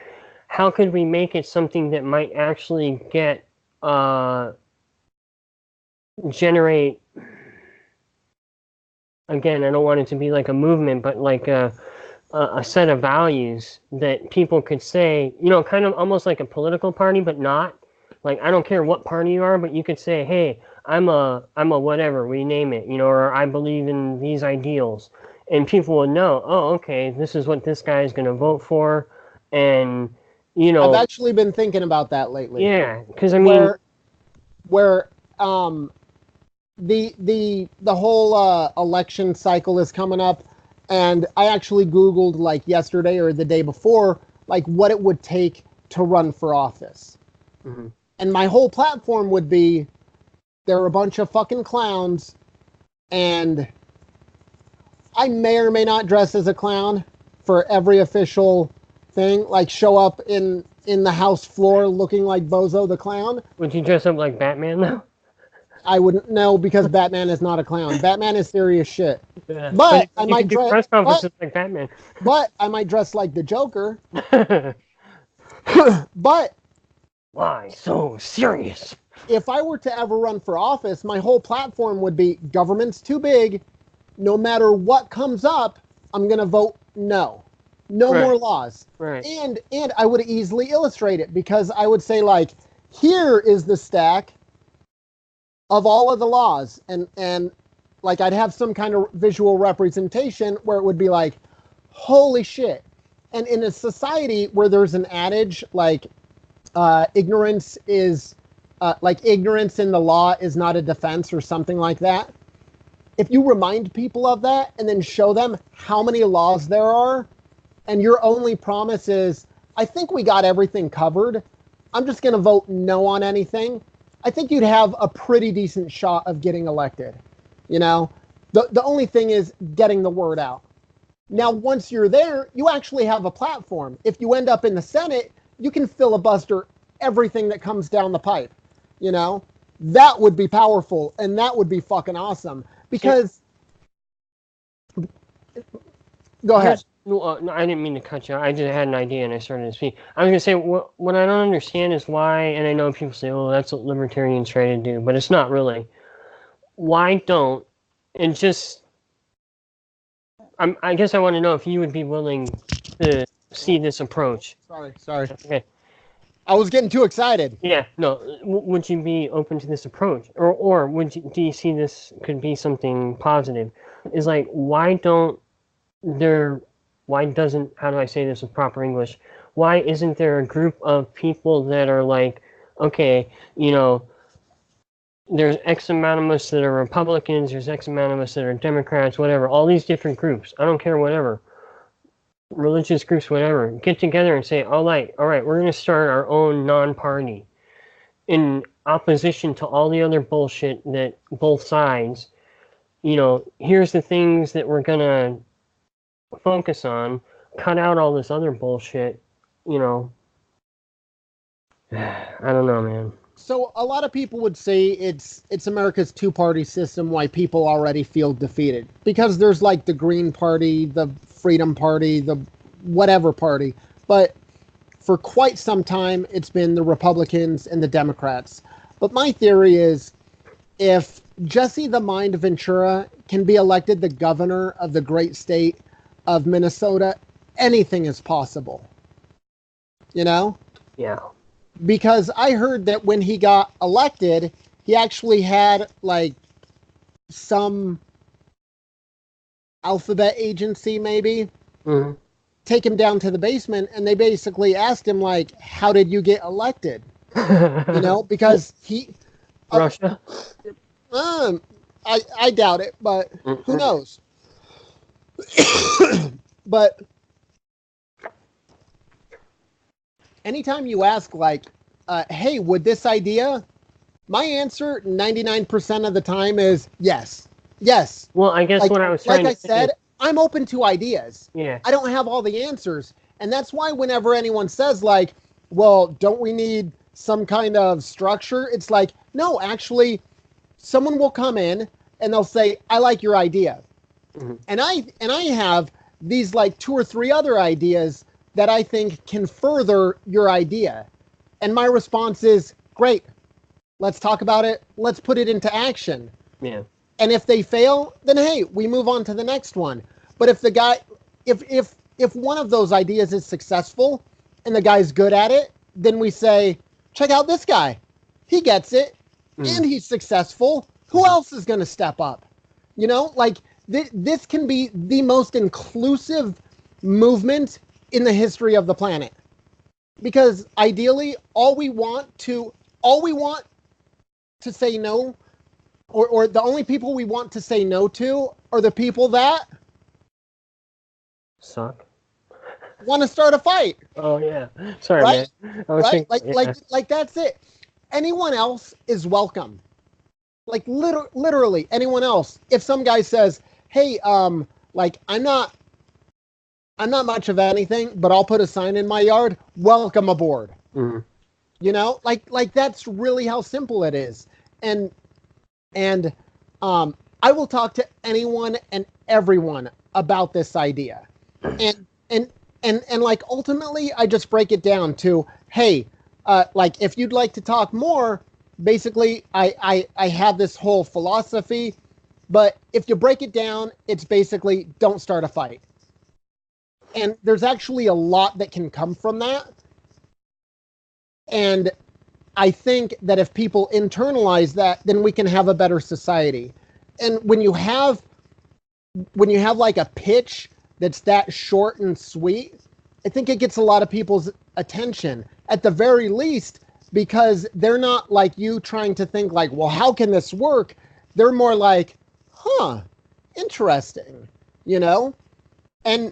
how could we make it something that might actually get, generate, again, I don't want it to be like a movement, but like a set of values that people could say, you know, kind of almost like a political party, but not. Like, I don't care what party you are, but you could say, hey, I'm a whatever, we name it, you know, or I believe in these ideals. And people would know, oh, okay, this is what this guy is going to vote for. And, you know, I've actually been thinking about that lately. Yeah, because I mean, where the whole election cycle is coming up, and I actually Googled like yesterday or the day before, like what it would take to run for office. Mm-hmm. And my whole platform would be, they're a bunch of fucking clowns, and I may or may not dress as a clown for every official thing, like show up in the House floor looking like Bozo the Clown. Would you dress up like Batman though? I wouldn't know, because Batman is not a clown. Batman is serious shit. Yeah. But I might dress press conferences like Batman. But I might dress like the Joker. But why so serious? If I were to ever run for office, my whole platform would be, government's too big. No matter what comes up, I'm going to vote no. No more laws. Right. And I would easily illustrate it, because I would say, like, here is the stack of all of the laws. And like, I'd have some kind of visual representation where it would be like, holy shit. And in a society where there's an adage, like, ignorance in the law is not a defense, or something like that. If you remind people of that and then show them how many laws there are, and your only promise is, I think we got everything covered, I'm just going to vote no on anything, I think you'd have a pretty decent shot of getting elected. You know, the only thing is getting the word out. Now, once you're there, you actually have a platform. If you end up in the Senate, you can filibuster everything that comes down the pipe. You know, that would be powerful, and that would be fucking awesome. Because, go ahead. No, I didn't mean to cut you. I just had an idea and I started to speak. I was going to say, what I don't understand is why, and I know people say, oh, that's what libertarians try to do, but it's not really. Why don't, and just, I guess I want to know if you would be willing to see this approach. Sorry. Okay. I was getting too excited. Yeah, no. Would you be open to this approach? Or do you see this could be something positive? Is like, why doesn't, how do I say this with proper English? Why isn't there a group of people that are like, okay, you know, there's X amount of us that are Republicans, there's X amount of us that are Democrats, whatever, all these different groups, I don't care, whatever, religious groups, whatever, get together and say, all right, we're going to start our own non-party in opposition to all the other bullshit that both sides, you know, here's the things that we're going to focus on. cut out all this other bullshit, you know. I don't know, man. So a lot of people would say it's America's two-party system, why people already feel defeated, because there's like the Green Party, the Freedom Party, the whatever party, but for quite some time it's been the Republicans and the Democrats. But my theory is, if Jesse the Mind Ventura can be elected the governor of the great state of Minnesota, anything is possible. You know? Yeah. Because I heard that when he got elected, he actually had like some alphabet agency maybe take him down to the basement, and they basically asked him like, how did you get elected? You know, because he Russia. I doubt it, but who knows? But anytime you ask, like, hey, would this idea? My answer 99% of the time is yes. Yes. Well, I guess like, what I was trying like to I said, say, I'm open to ideas. yeah. I don't have all the answers. And that's why whenever anyone says, like, well, don't we need some kind of structure? It's like, no, actually, someone will come in and they'll say, I like your idea. And I have these like 2 or 3 other ideas that I think can further your idea. And my response is, great. Let's talk about it. Let's put it into action. Yeah. And if they fail, then hey, we move on to the next one. But if the guy, if one of those ideas is successful and the guy's good at it, then we say, check out this guy. He gets it and he's successful. Who else is going to step up? You know, like this can be the most inclusive movement in the history of the planet. Because ideally, all we want to say no, or the only people we want to say no to are the people that suck. Want to start a fight. Oh yeah. Sorry, right? man. Right? Like that's it. Anyone else is welcome. Like literally anyone else. If some guy says, "Hey, like I'm not much of anything, but I'll put a sign in my yard. Welcome aboard." You know, like that's really how simple it is. And I will talk to anyone and everyone about this idea. And like ultimately I just break it down to, hey, like if you'd like to talk more, basically I have this whole philosophy, but if you break it down, it's basically don't start a fight. And there's actually a lot that can come from that. And I think that if people internalize that, then we can have a better society. And when you have like a pitch that's that short and sweet, I think it gets a lot of people's attention at the very least, because they're not like you trying to think like, well, how can this work? They're more like, huh, interesting, you know? And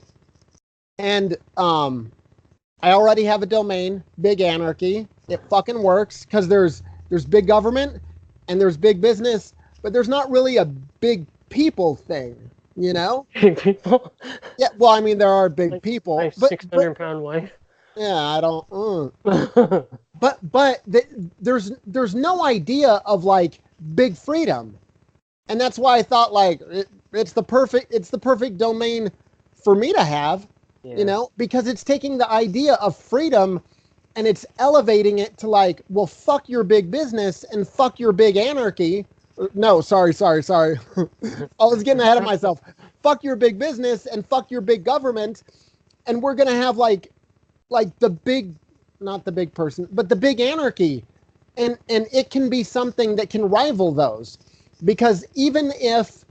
I already have a domain, Big Anarchy. It fucking works because there's big government and there's big business, but there's not really a big people thing, you know? Big people? Yeah, well, I mean, there are big people. My but 600-pound wife? Yeah, I don't... But there's no idea of, like, big freedom. And that's why I thought, like, it's the perfect domain for me to have, you know? Because it's taking the idea of freedom and it's elevating it to, like, well, fuck your big business and fuck your big anarchy. No, sorry. I was getting ahead of myself. Fuck your big business and fuck your big government, and we're gonna have like the big, not the big person, but the big anarchy, and it can be something that can rival those, because even if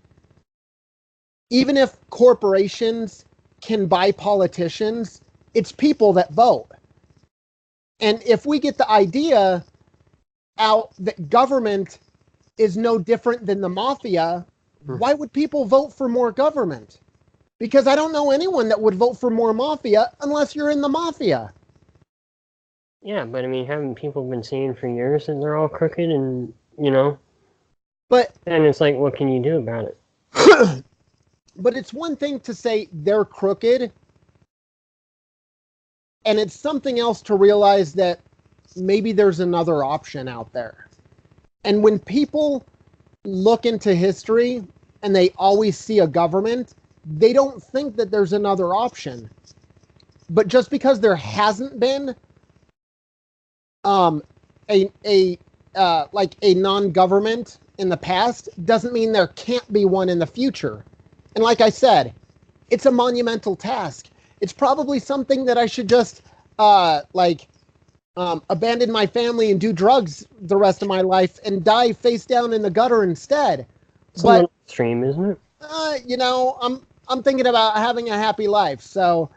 corporations can buy politicians, it's people that vote. And if we get the idea out that government is no different than the mafia, why would people vote for more government? Because I don't know anyone that would vote for more mafia unless you're in the mafia. Yeah, but I mean, haven't people been saying for years that they're all crooked and, you know? But and it's like, what can you do about it? But it's one thing to say they're crooked And it's something else to realize that maybe there's another option out there. And when people look into history and they always see a government, they don't think that there's another option. But just because there hasn't been a like a non-government in the past doesn't mean there can't be one in the future. And like I said, it's a monumental task. It's probably something that I should just abandon my family and do drugs the rest of my life and die face down in the gutter instead. It's but a little extreme, isn't it? You know, I'm thinking about having a happy life, so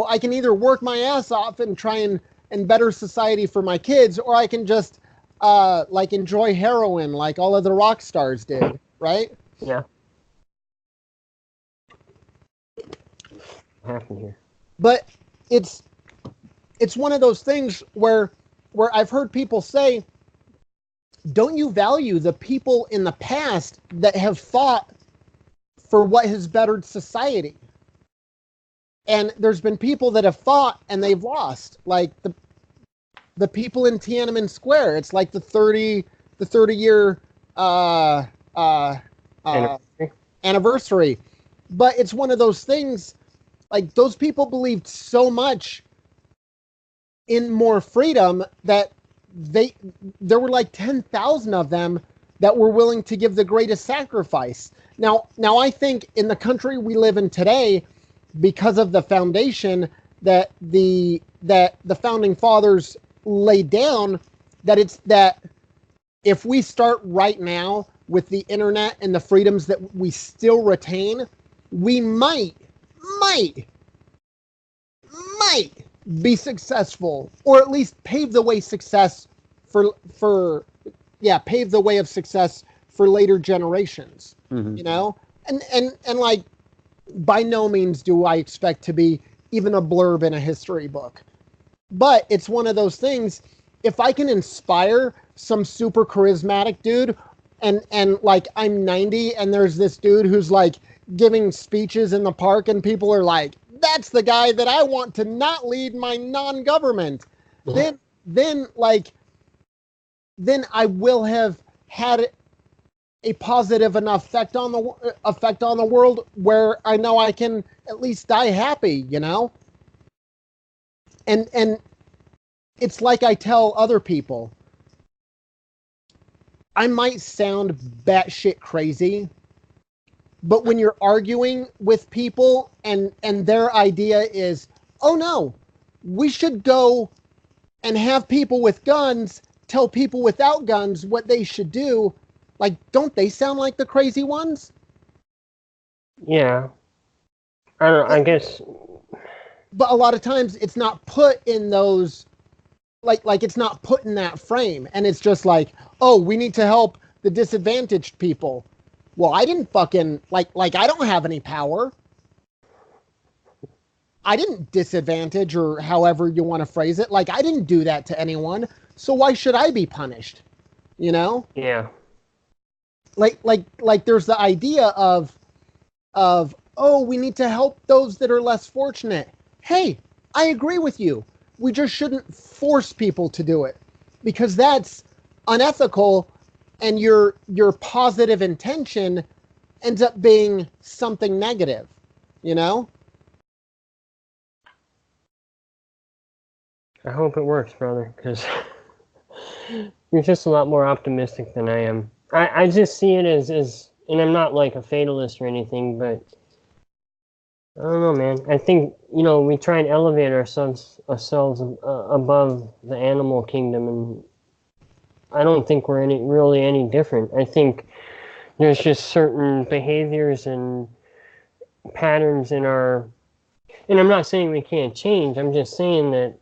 I can either work my ass off and try and better society for my kids, or I can just like enjoy heroin like all of the rock stars did, right? Yeah. What happened here? But it's one of those things where I've heard people say, don't you value the people in the past that have fought for what has bettered society? And there's been people that have fought and they've lost, like the people in Tiananmen Square. It's like the 30 year anniversary. But it's one of those things, like those people believed so much in more freedom that there were like 10,000 of them that were willing to give the greatest sacrifice. Now I think in the country we live in today, because of the foundation that the founding fathers laid down, that if we start right now with the internet and the freedoms that we still retain, we might be successful, or at least pave the way of success for later generations. Mm-hmm. You know, and like, by no means do I expect to be even a blurb in a history book, but it's one of those things. If I can inspire some super charismatic dude, and like I'm 90 and there's this dude who's like giving speeches in the park and people are like, that's the guy that I want to not lead my non-government. Yeah. Then I will have had a positive enough effect on the world where I know I can at least die happy, you know? And it's like I tell other people, I might sound batshit crazy, but when you're arguing with people and their idea is, oh no, we should go and have people with guns tell people without guns what they should do, like, don't they sound like the crazy ones? Yeah. I guess. But a lot of times it's not put in those, like it's not put in that frame. And it's just like, oh, we need to help the disadvantaged people. Well, I didn't fucking, like I don't have any power. I didn't disadvantage, or however you want to phrase it. Like, I didn't do that to anyone. So why should I be punished? You know? Yeah. Like there's the idea of, oh, we need to help those that are less fortunate. Hey, I agree with you. We just shouldn't force people to do it, because that's unethical, and your positive intention ends up being something negative, you know? I hope it works, brother, because you're just a lot more optimistic than I am. I just see it as, and I'm not like a fatalist or anything, but I don't know, man. I think, you know, we try and elevate ourselves above the animal kingdom, and I don't think we're really any different. I think there's just certain behaviors and patterns in our, and I'm not saying we can't change. I'm just saying that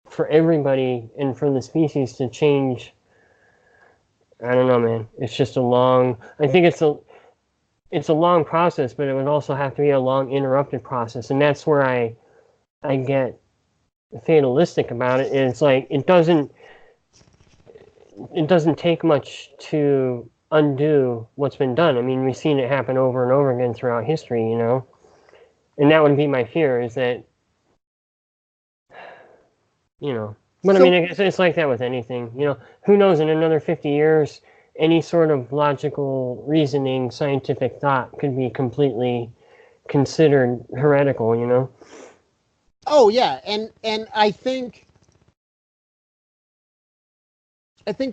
for everybody and for the species to change, I don't know, man. It's just I think it's a long process, but it would also have to be a long interrupted process. And that's where I get fatalistic about it. It's like, it doesn't take much to undo what's been done. I mean, we've seen it happen over and over again throughout history, you know? And that would be my fear, is that you know. But I So mean, I guess it's like that with anything. You know, who knows? In another 50 years, any sort of logical reasoning, scientific thought could be completely considered heretical. You know. oh yeah, and I think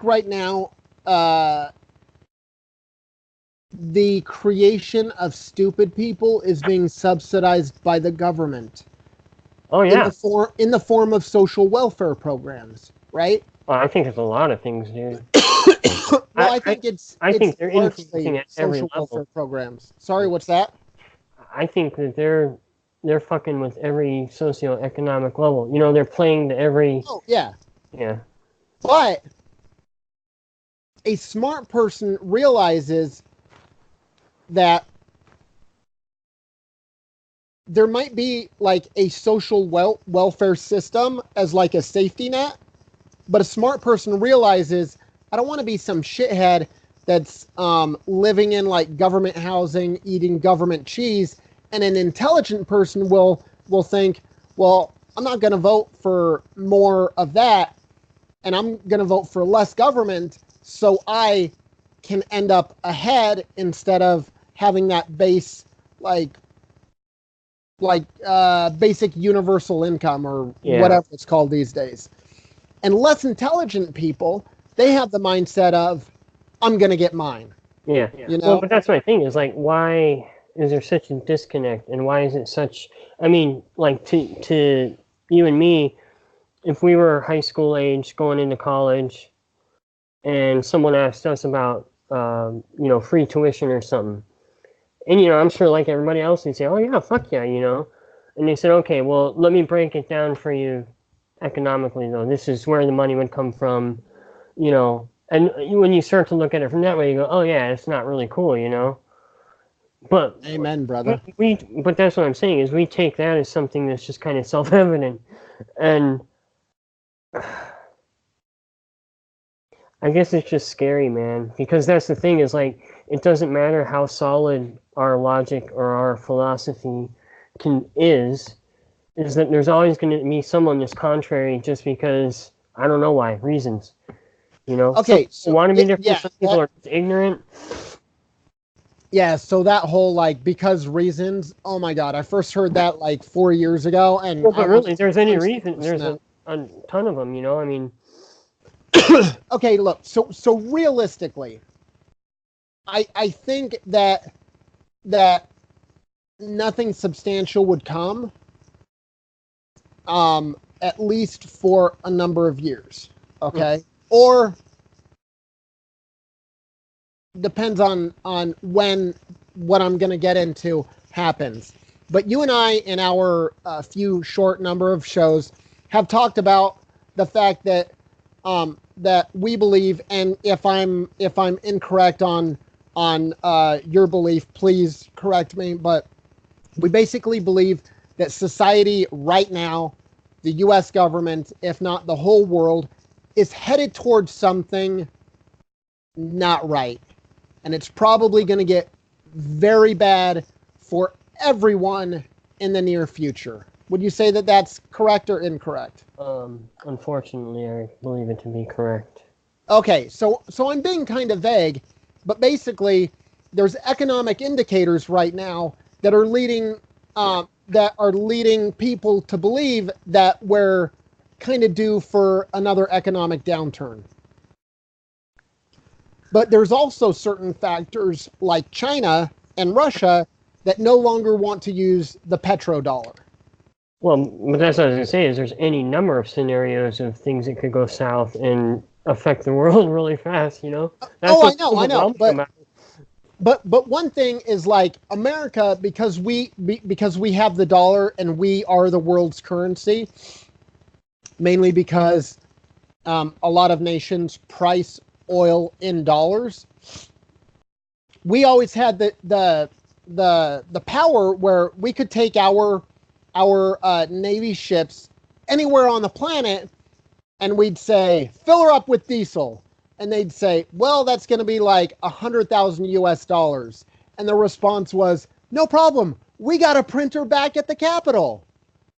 right now, the creation of stupid people is being subsidized by the government Oh in yeah. the form of social welfare programs, right? Well, I think it's a lot of things, dude. Well, I, I I, think it's I it's think they're influencing largely at every social level. welfare programs. Sorry, what's that? I think that they're fucking with every socioeconomic level. You know, they're playing to every. Oh yeah, Yeah. but a smart person realizes that there might be like a social welfare system as like a safety net, but a smart person realizes I don't want to be some shithead that's living in like government housing, eating government cheese, and an intelligent person will think, well, I'm not going to vote for more of that, and I'm going to vote for less government, so I can end up ahead instead of having that base like basic universal income or Yeah. whatever it's called these days. And less intelligent people, they have the mindset of, I'm going to get mine. Yeah. You Well, know? but that's my thing is like, why is there such a disconnect, and why is it such? I mean, like to you and me, if we were high school age going into college, and someone asked us about, free tuition or something, and I'm sure like everybody else, they'd say, "Oh yeah, fuck yeah," And they said, "Okay, well, let me break it down for you economically, though. This is where the money would come from." And when you start to look at it from that way, you go, oh yeah, it's not really cool. But Amen, brother. but that's what I'm saying is we take that as something that's just kind of self-evident, and I guess it's just scary, man, because that's the thing is like it doesn't matter how solid our logic or our philosophy is that there's always going to be someone that's contrary just because I don't know why reasons. Some Okay, people so want to be different. yeah, Some people are just ignorant. yeah, so that whole like because reasons, oh my god, I first heard that like 4 years ago, and Well, I but want really, to there's any punch the reason. person There's out. a ton of them. I mean, Okay, look, so realistically, I think that nothing substantial would come, at least for a number of years. Okay, or depends on when what I'm going to get into happens. But you and I, in our few short number of shows, have talked about the fact that we believe, and if I'm incorrect on your belief, please correct me. But we basically believe that society right now, the U.S. government, if not the whole world, is headed towards something not right. And it's probably going to get very bad for everyone in the near future. Would you say that that's correct or incorrect? unfortunately, I believe it to be correct. Okay, so I'm being kind of vague, but basically, there's economic indicators right now that are leading people to believe that we're kind of due for another economic downturn. But there's also certain factors like China and Russia that no longer want to use the petrodollar. Well, but that's what I was gonna say. Is there's any number of scenarios of things that could go south and affect the world really fast. That's Oh, what's I know, overwhelming about it. but one thing is like America, because we have the dollar and we are the world's currency, mainly because a lot of nations price oil in dollars. We always had the power where we could take our Navy ships anywhere on the planet, and we'd say, fill her up with diesel. And they'd say, well, that's going to be like 100,000 US dollars. And the response was, no problem. We got a printer back at the Capitol.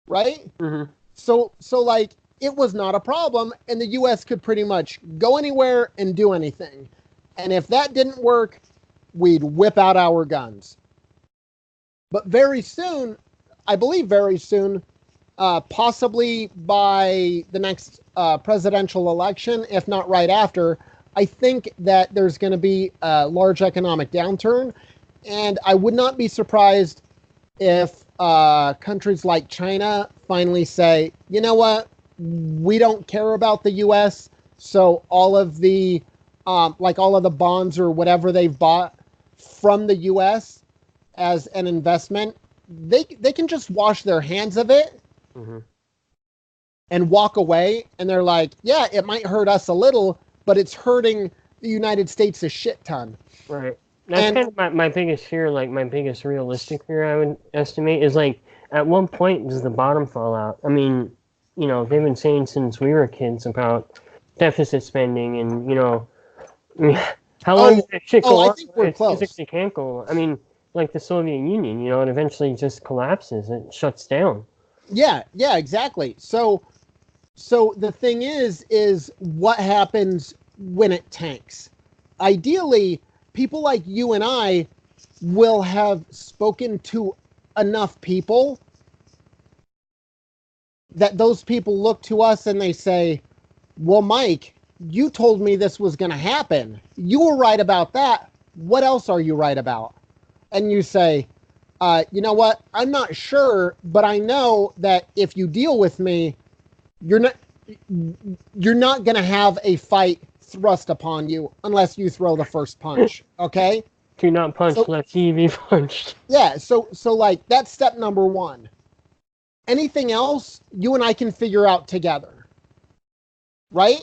Right? Mm-hmm. So like it was not a problem, and the U.S. could pretty much go anywhere and do anything. And if that didn't work, we'd whip out our guns. But very soon, I believe very soon, possibly by the next presidential election, if not right after, I think that there's going to be a large economic downturn. And I would not be surprised if countries like China finally say, you know what, we don't care about the U.S., so all of the all of the bonds or whatever they've bought from the U.S. as an investment, they can just wash their hands of it and walk away. And they're like, yeah, it might hurt us a little, but it's hurting the United States a shit ton. Right. That's kind of my biggest fear, like my biggest realistic fear I would estimate is like, at one point does the bottom fall out? I mean, you know, they've been saying since we were kids about deficit spending and, you know, I mean, how long does that shit go on? I think we're close. Physically can't go. I mean, like the Soviet Union, you know, it eventually just collapses. It shuts down. Yeah, exactly. So the thing is what happens when it tanks? Ideally, people like you and I will have spoken to enough people that those people look to us and they say, well, Mike, you told me this was going to happen. You were right about that. What else are you right about? And you say, you know what? I'm not sure, but I know that if you deal with me, you're not going to have a fight thrust upon you unless you throw the first punch. Okay? Do not punch, lest ye be punched. Yeah. So like that's step number one. Anything else, you and I can figure out together. Right?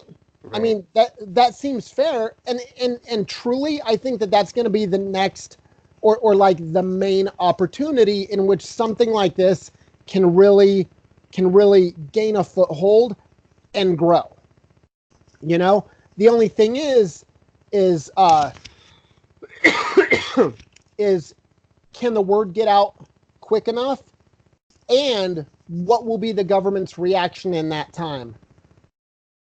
I mean, that seems fair. And truly, I think that that's going to be the next or like the main opportunity in which something like this can really gain a foothold and grow. You know, the only thing is is can the word get out quick enough? And what will be the government's reaction in that time?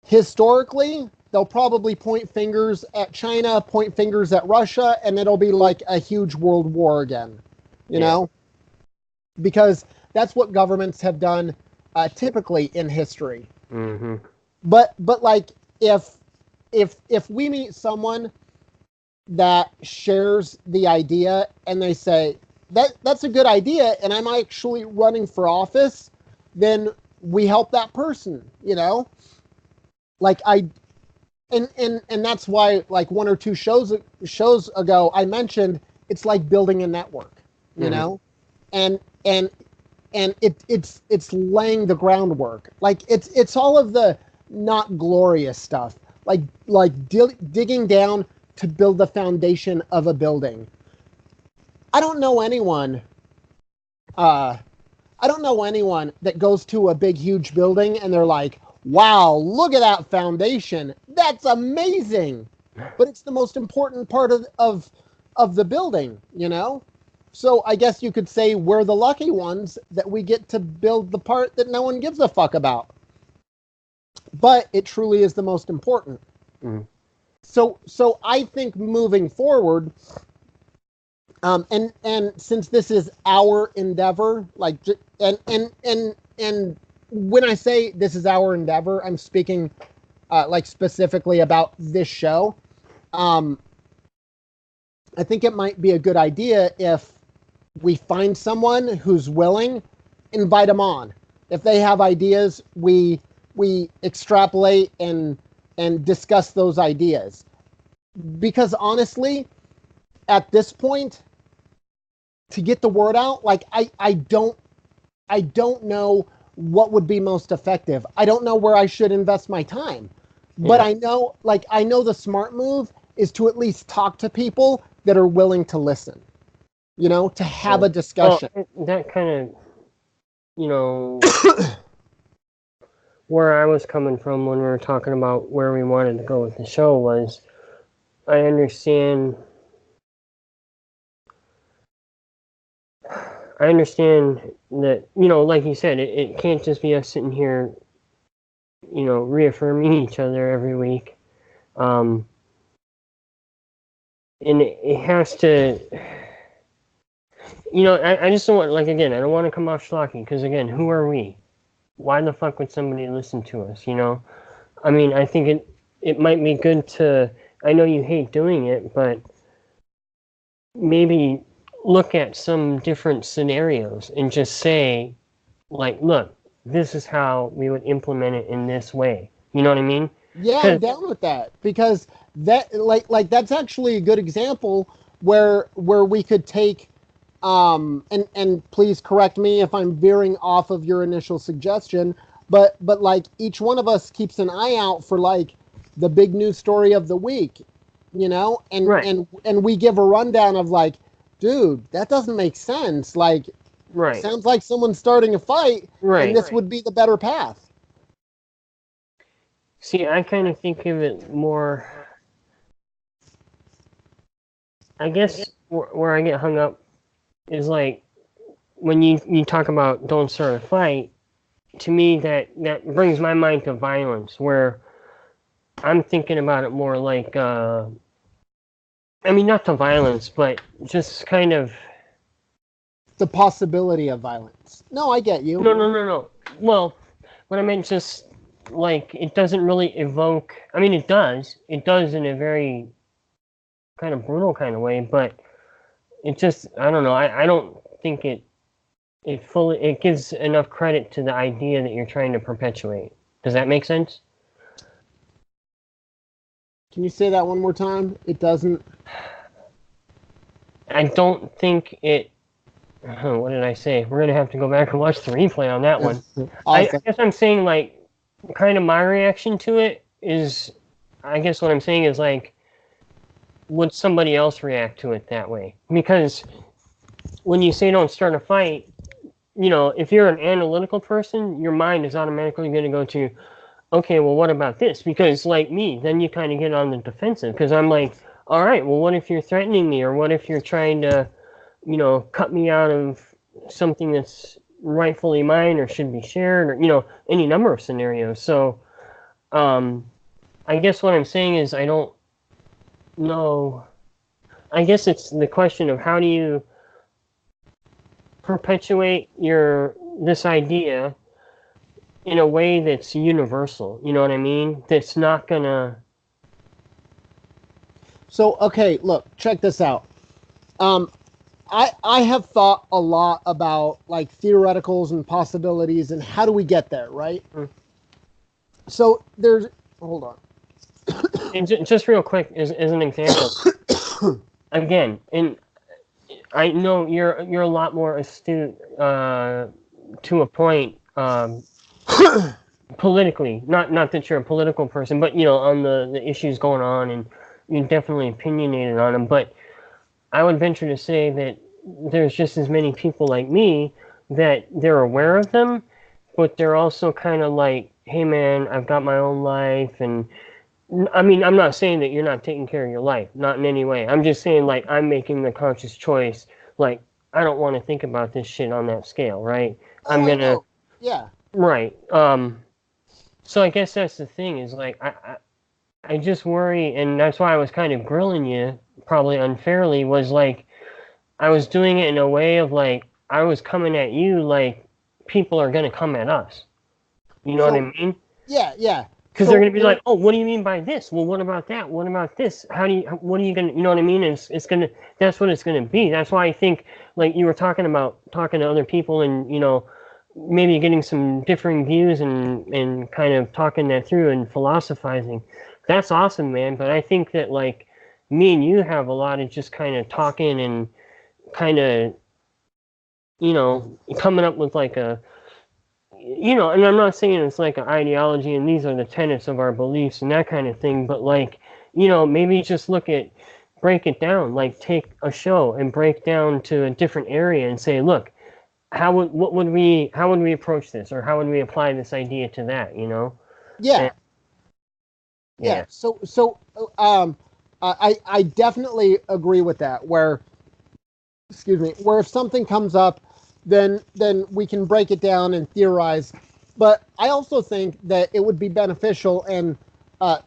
Historically, they'll probably point fingers at China, point fingers at Russia, and it'll be like a huge world war again, you know? Because that's what governments have done typically in history. Mm-hmm. But like if we meet someone that shares the idea and they say that's a good idea and I'm actually running for office, then we help that person, you know? Like and that's why like one or two shows ago I mentioned it's like building a network, you know? And it's laying the groundwork. Like it's all of the not glorious stuff. Like digging down to build the foundation of a building. I don't know anyone that goes to a big huge building and they're like, wow, look at that foundation. That's amazing. But it's the most important part of the building, you know? So I guess you could say we're the lucky ones that we get to build the part that no one gives a fuck about. But it truly is the most important. Mm. So I think moving forward, and since this is our endeavor, like, and when I say this is our endeavor, I'm speaking like specifically about this show. I think it might be a good idea if we find someone who's willing, invite them on. If they have ideas, we extrapolate and discuss those ideas. Because honestly, at this point, to get the word out, like I don't know what would be most effective. I don't know where I should invest my time. But I know the smart move is to at least talk to people that are willing to listen. You know, to have a discussion. Well, that kind of, you know, where I was coming from when we were talking about where we wanted to go with the show was, I understand that, you know, like you said, it can't just be us sitting here reaffirming each other every week. And it has to, I just don't want, like, again, I don't want to come off schlocky, because, again, who are we? Why the fuck would somebody listen to us, I mean, I think it might be good to, I know you hate doing it, but maybe look at some different scenarios and just say, like, look, this is how we would implement it in this way. You know what I mean? Yeah, I'm down with that, because that like that's actually a good example where we could take and please correct me if I'm veering off of your initial suggestion, but like each one of us keeps an eye out for like the big news story of the week, and Right. and we give a rundown of like, dude, that doesn't make sense. Like, Right. sounds like someone's starting a fight, and this Right. would be the better path. See, I kind of think of it more, I guess where I get hung up is like when you talk about don't start a fight, to me that brings my mind to violence, where I'm thinking about it more like, I mean, not to violence, but just kind of, The possibility of violence. No, I get you. no. Well, what I meant just like it doesn't really evoke. I mean, it does. It does in a very kind of brutal kind of way, but it just, I don't know. I don't think it gives enough credit to the idea that you're trying to perpetuate. Does that make sense? Can you say that one more time? It doesn't. I don't think it. What did I say? We're gonna have to go back and watch the replay on that one. I Awesome. guess I'm saying, like, kind of my reaction to it is, I guess what I'm saying is, like, would somebody else react to it that way? Because when you say don't start a fight, if you're an analytical person, your mind is automatically going to go to, okay, well, what about this? Because, like me, then you kind of get on the defensive, because I'm like, all right, well, what if you're threatening me, or what if you're trying to, cut me out of something that's rightfully mine or should be shared, or, any number of scenarios. So, I guess what I'm saying is I don't know. I guess it's the question of how do you perpetuate this idea in a way that's universal. You know what I mean? That's not gonna. So, okay, look, check this out. I have thought a lot about like theoreticals and possibilities and how do we get there, right? So there's, hold on. And just real quick, as an example, again, and I know you're a lot more astute to a point, politically. Not that you're a political person, but on the issues going on, and you're definitely opinionated on them. But I would venture to say that there's just as many people like me that they're aware of them, but they're also kind of like, hey man, I've got my own life, and I mean, I'm not saying that you're not taking care of your life, not in any way. I'm just saying, like, I'm making the conscious choice, like, I don't want to think about this shit on that scale, right? I'm gonna, yeah, right. So I guess that's the thing, is like, I just worry, and that's why I was kind of grilling you, probably unfairly, was like, I was doing it in a way of like, I was coming at you like people are gonna come at us. You know what I mean? Yeah. Because they're gonna be like, oh, what do you mean by this? Well, what about that? What about this? What are you gonna, you know what I mean? And it's gonna, that's what it's gonna be. That's why I think, like you were talking about talking to other people and, maybe getting some differing views and kind of talking that through and philosophizing. That's awesome, man. But I think that, like, me and you have a lot of just kind of talking and kind of, coming up with like a, and I'm not saying it's like an ideology and these are the tenets of our beliefs and that kind of thing, but like, maybe just break it down, like take a show and break down to a different area and say, look, how would we approach this, or how would we apply this idea to that, Yeah. And, yeah. So I definitely agree with that. Where, excuse me, where if something comes up, then we can break it down and theorize But I also think that it would be beneficial, and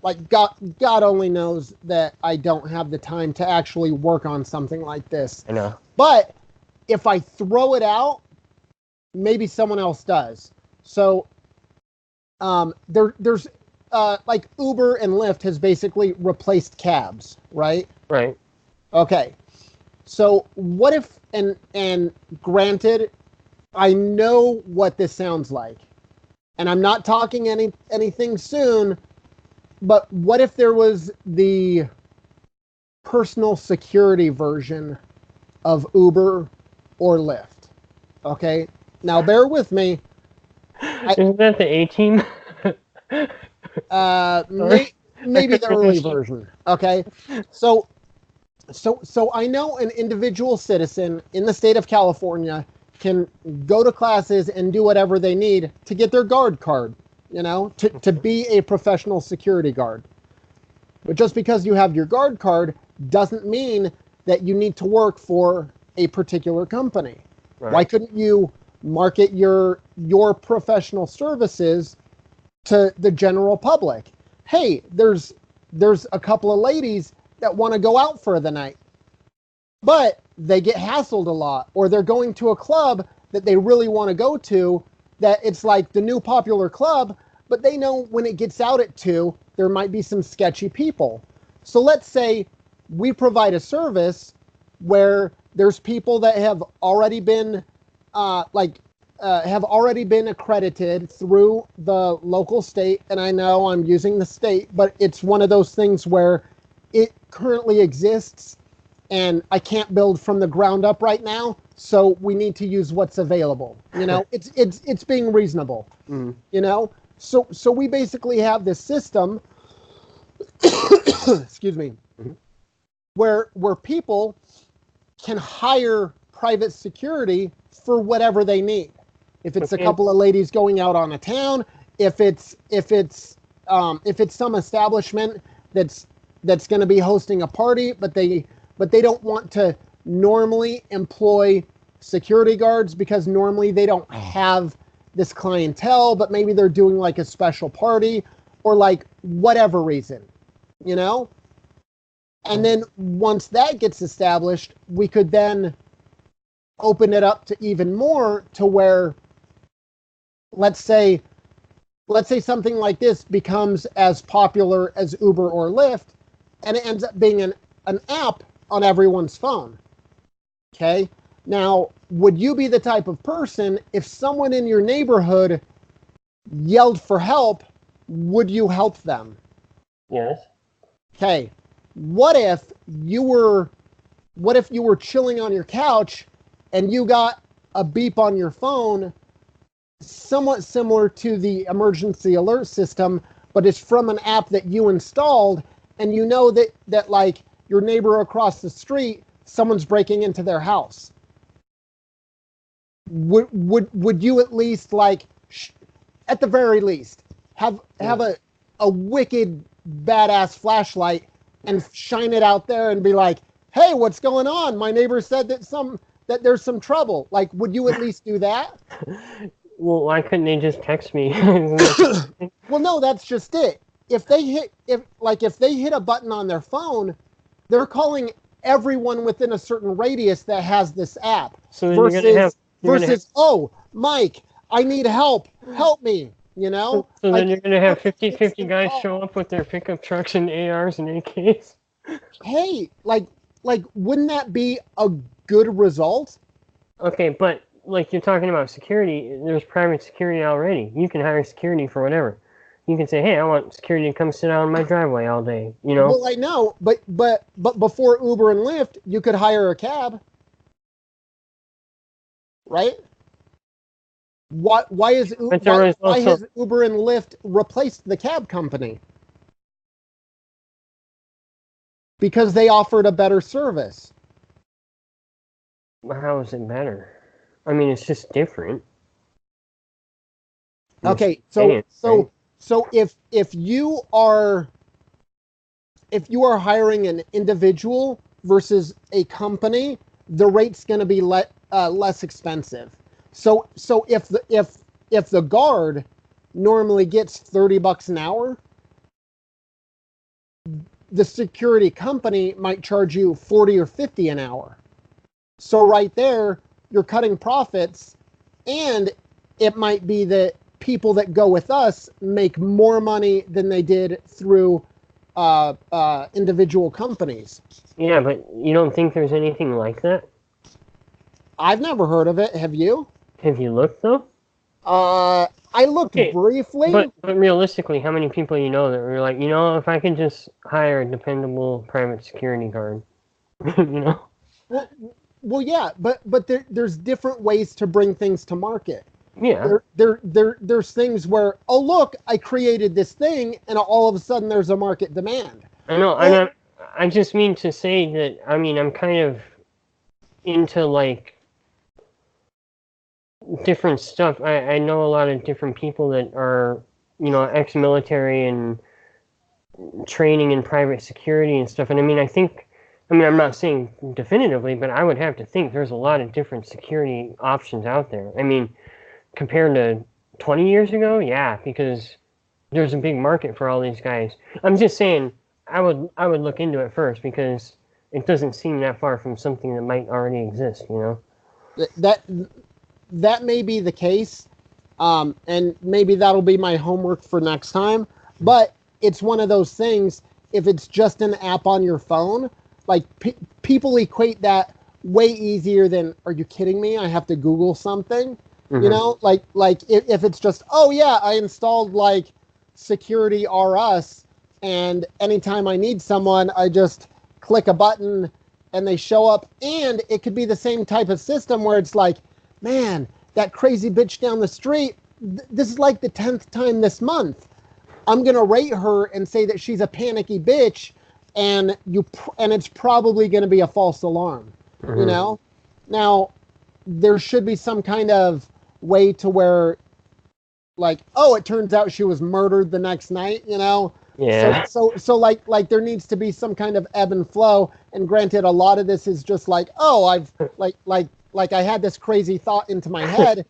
like God only knows that I don't have the time to actually work on something like this. I know. But if I throw it out, maybe someone else does. So there's like Uber and Lyft has basically replaced cabs, right? Right. Okay. So what if, and granted, I know what this sounds like, and I'm not talking anything soon, but what if there was the personal security version of Uber or Lyft? Okay. Now bear with me. Isn't that the A-Team? Maybe the early version. Okay. So I know an individual citizen in the state of California can go to classes and do whatever they need to get their guard card, to be a professional security guard. But just because you have your guard card doesn't mean that you need to work for a particular company. Right. Why couldn't you market your professional services to the general public? Hey, there's a couple of ladies that want to go out for the night, but they get hassled a lot, or they're going to a club that they really want to go to, that it's like the new popular club, but they know when it gets out at 2, there might be some sketchy people. So let's say we provide a service where there's people that have already been accredited through the local state, and I know I'm using the state, but it's one of those things where it currently exists and I can't build from the ground up right now, so we need to use what's available. It's being reasonable. So we basically have this system excuse me, where people can hire private security for whatever they need. If it's a couple of ladies going out on a town, if it's some establishment that's going to be hosting a party, but they don't want to normally employ security guards because normally they don't have this clientele, but maybe they're doing like a special party or like whatever reason, And then once that gets established, we could then open it up to even more, to where, let's say something like this becomes as popular as Uber or Lyft, and it ends up being an app on everyone's phone. Okay? Now, would you be the type of person, if someone in your neighborhood yelled for help, would you help them? Yes. Okay. What if you were chilling on your couch and you got a beep on your phone, somewhat similar to the emergency alert system, but it's from an app that you installed, and you know that like your neighbor across the street, someone's breaking into their house? Would you at least, like, at the very least, have a wicked badass flashlight and shine it out there and be like, hey, what's going on? My neighbor said that there's some trouble. Like, would you at least do that? Well, why couldn't they just text me? Well, no, that's just it. If they hit a button on their phone, they're calling everyone within a certain radius that has this app. So versus, oh, Mike, I need help. Help me. So then you're going to have 50-50 guys show up with their pickup trucks and ARs and AKs? Hey, like, wouldn't that be a good result? Okay, but like you're talking about security, there's private security already. You can hire security for whatever. You can say, hey, I want security to come sit out in my driveway all day, Well, I know, but before Uber and Lyft, you could hire a cab. Right? Why has Uber and Lyft replaced the cab company? Because they offered a better service. How is it better? I mean, it's just different. Okay, so if you are hiring an individual versus a company, the rate's going to be less expensive. So if the guard normally gets $30 an hour, the security company might charge you 40 or 50 an hour. So right there, you're cutting profits, and it might be that people that go with us make more money than they did through individual companies. Yeah, but you don't think there's anything like that? I've never heard of it. Have you? Have you looked, though? I looked Okay, briefly. But realistically, how many people you know that were like, if I could just hire a dependable private security guard, you know? Well, yeah, but there's different ways to bring things to market. Yeah. There's things where, oh look, I created this thing, and all of a sudden there's a market demand. I know, and I just mean to say that, I'm kind of into, like, different stuff. I know a lot of different people that are, ex-military and training in private security and stuff, and I'm not saying definitively, but I would have to think there's a lot of different security options out there. Compared to 20 years ago, yeah, because there's a big market for all these guys. I'm just saying, I would look into it first, because it doesn't seem that far from something that might already exist, That may be the case, and maybe that'll be my homework for next time. But it's one of those things, if it's just an app on your phone, like people equate that way easier than, are you kidding me? I have to Google something. Mm-hmm. Like if it's just, oh yeah, I installed like Security RS, and anytime I need someone, I just click a button and they show up. And it could be the same type of system where it's like, man, that crazy bitch down the street, this is like the 10th time this month. I'm going to rate her and say that she's a panicky bitch, and it's probably going to be a false alarm. Mm-hmm. Now there should be some kind of way to where, like, oh, it turns out she was murdered the next night, Yeah. So like there needs to be some kind of ebb and flow. And granted, a lot of this is just like, oh, I've like I had this crazy thought into my head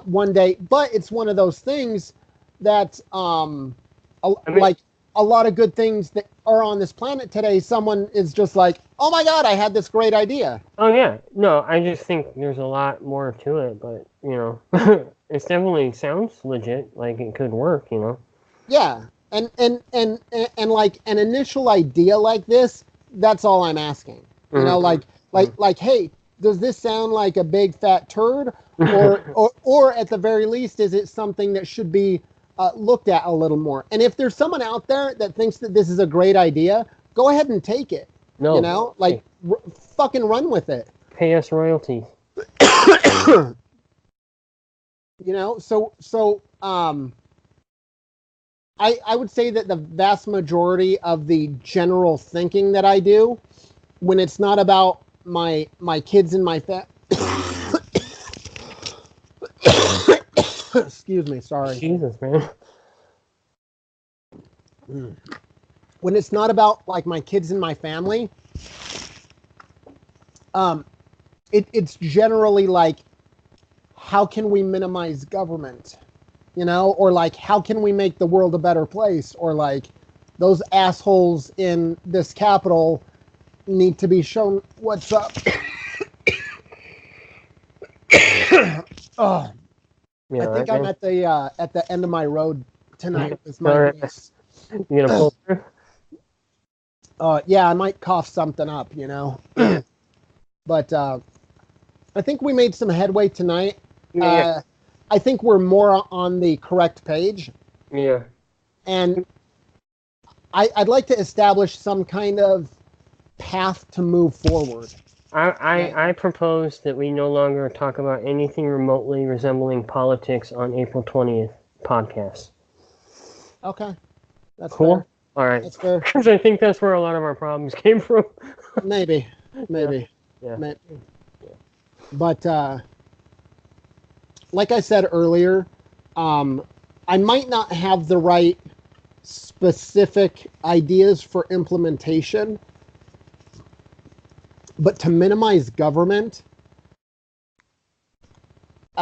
one day, but it's one of those things that like a lot of good things that are on this planet today, someone is just like, oh my God, I had this great idea. Oh yeah, no, I just think there's a lot more to it, but it definitely sounds legit, like it could work, Yeah, and like an initial idea like this, that's all I'm asking. Mm-hmm. Like, hey, does this sound like a big fat turd, or at the very least, is it something that should be looked at a little more? And if there's someone out there that thinks that this is a great idea, go ahead and take it. No, Fucking run with it. pay us royalties. I would say that the vast majority of the general thinking that I do, when it's not about my kids and my excuse me, sorry. Jesus, man. When it's not about like my kids and my family, it's generally like, how can we minimize government? Or like, how can we make the world a better place? Or like, those assholes in this capital need to be shown what's up. Oh, Yeah, I think I'm at the end of my road tonight with my Alright. voice. You gonna pull through? Yeah, I might cough something up, But I think we made some headway tonight. Yeah. I think we're more on the correct page. Yeah. And I'd like to establish some kind of path to move forward. I propose that we no longer talk about anything remotely resembling politics on April 20th podcast. Okay. That's cool. Fair. All right. That's fair. Because I think that's where a lot of our problems came from. Maybe. Yeah. Maybe. But like I said earlier, I might not have the right specific ideas for implementation, but to minimize government,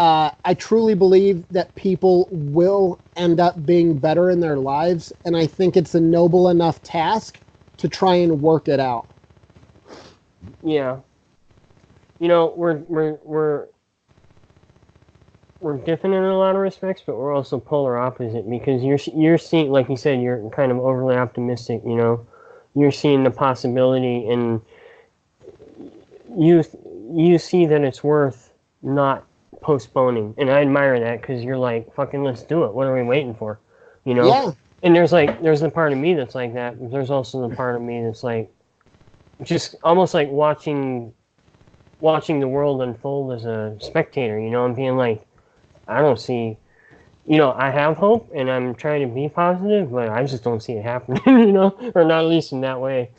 I truly believe that people will end up being better in their lives, and I think it's a noble enough task to try and work it out. Yeah. You know, we're different in a lot of respects, but we're also polar opposite because you're seeing, like you said, you're kind of overly optimistic. You know, you're seeing the possibility, and you you see that it's worth not postponing, and I admire that because you're like, fucking, let's do it. What are we waiting for? You know. Yeah. And there's the part of me that's like that. But there's also the part of me that's like, just almost like watching the world unfold as a spectator. You know, I'm being like, I don't see, I have hope and I'm trying to be positive, but I just don't see it happening, or not at least in that way.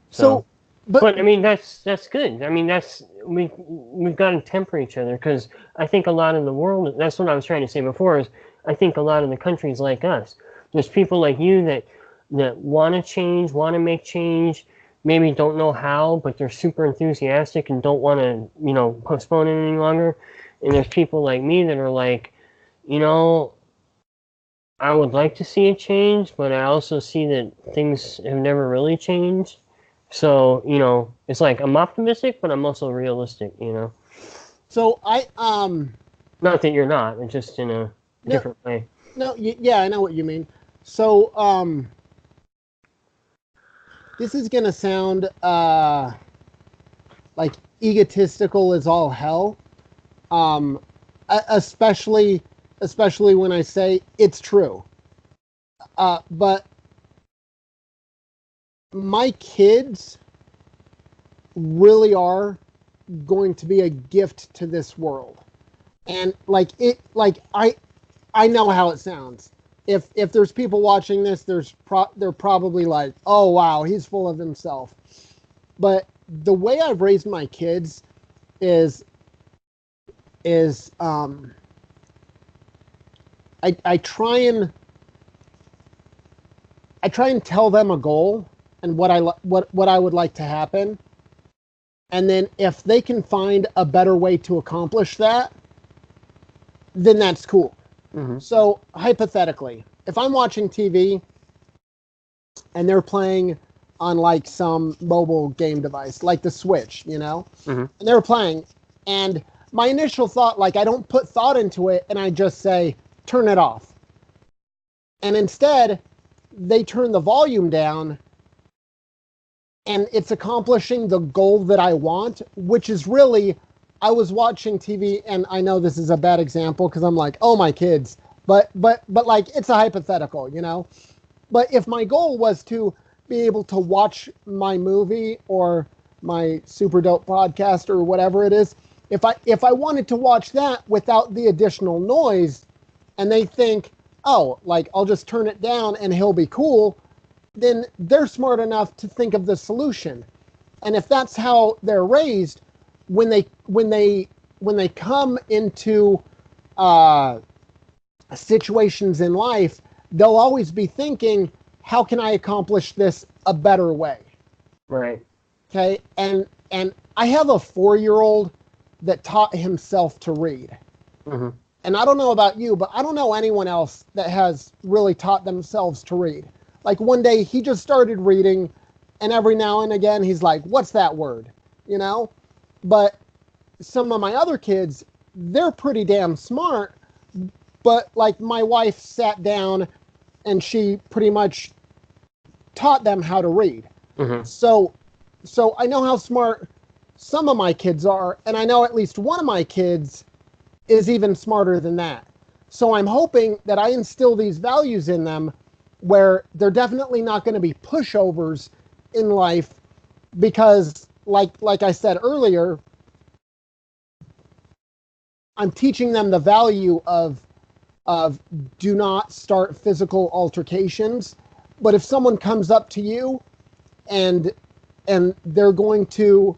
So but I mean, that's good. I mean, we've got to temper each other because I think a lot of the world, that's what I was trying to say before, is I think a lot of the countries like us, there's people like you that want to change, want to make change, maybe don't know how, but they're super enthusiastic and don't want to, postpone it any longer. And there's people like me that are like, I would like to see a change, but I also see that things have never really changed. So, it's like I'm optimistic, but I'm also realistic, So Not that you're not, it's just in a different way. No, yeah, I know what you mean. So, this is gonna sound like egotistical as all hell. Especially when I say it's true. But my kids really are going to be a gift to this world. And I know how it sounds. If there's people watching this, they're probably like, "Oh wow, he's full of himself." But the way I've raised my kids is I try and tell them a goal and what I would like to happen, and then if they can find a better way to accomplish that, then that's cool. Mm-hmm. So hypothetically, if I'm watching TV and they're playing on like some mobile game device, like the Switch, Mm-hmm. and they're playing, and my initial thought, like I don't put thought into it and I just say, turn it off. And instead, they turn the volume down and it's accomplishing the goal that I want, which is really, I was watching TV, and I know this is a bad example because I'm like, oh, my kids, but like it's a hypothetical, But if my goal was to be able to watch my movie or my super dope podcast or whatever it is, if I wanted to watch that without the additional noise, and they think, oh, like I'll just turn it down and he'll be cool, then they're smart enough to think of the solution. And if that's how they're raised, when they come into situations in life, they'll always be thinking, how can I accomplish this a better way? Right. Okay. And I have a 4-year-old that taught himself to read. Mm-hmm. And I don't know about you, but I don't know anyone else that has really taught themselves to read. Like one day he just started reading, and every now and again he's like, what's that word? But some of my other kids, they're pretty damn smart, but like my wife sat down and she pretty much taught them how to read. Mm-hmm. So I know how smart some of my kids are, and I know at least one of my kids is even smarter than that. So I'm hoping that I instill these values in them where they're definitely not going to be pushovers in life, because like I said earlier, I'm teaching them the value of do not start physical altercations. But if someone comes up to you and they're going to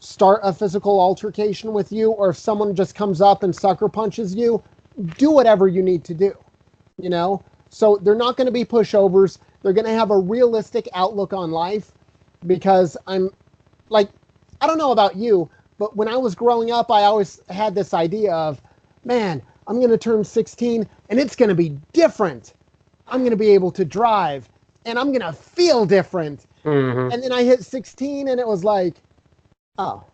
start a physical altercation with you, or if someone just comes up and sucker punches you, do whatever you need to do, So they're not going to be pushovers. They're going to have a realistic outlook on life, because I'm like, I don't know about you, but when I was growing up, I always had this idea of, man, I'm going to turn 16 and it's going to be different. I'm going to be able to drive and I'm going to feel different. Mm-hmm. And then I hit 16 and it was like, oh,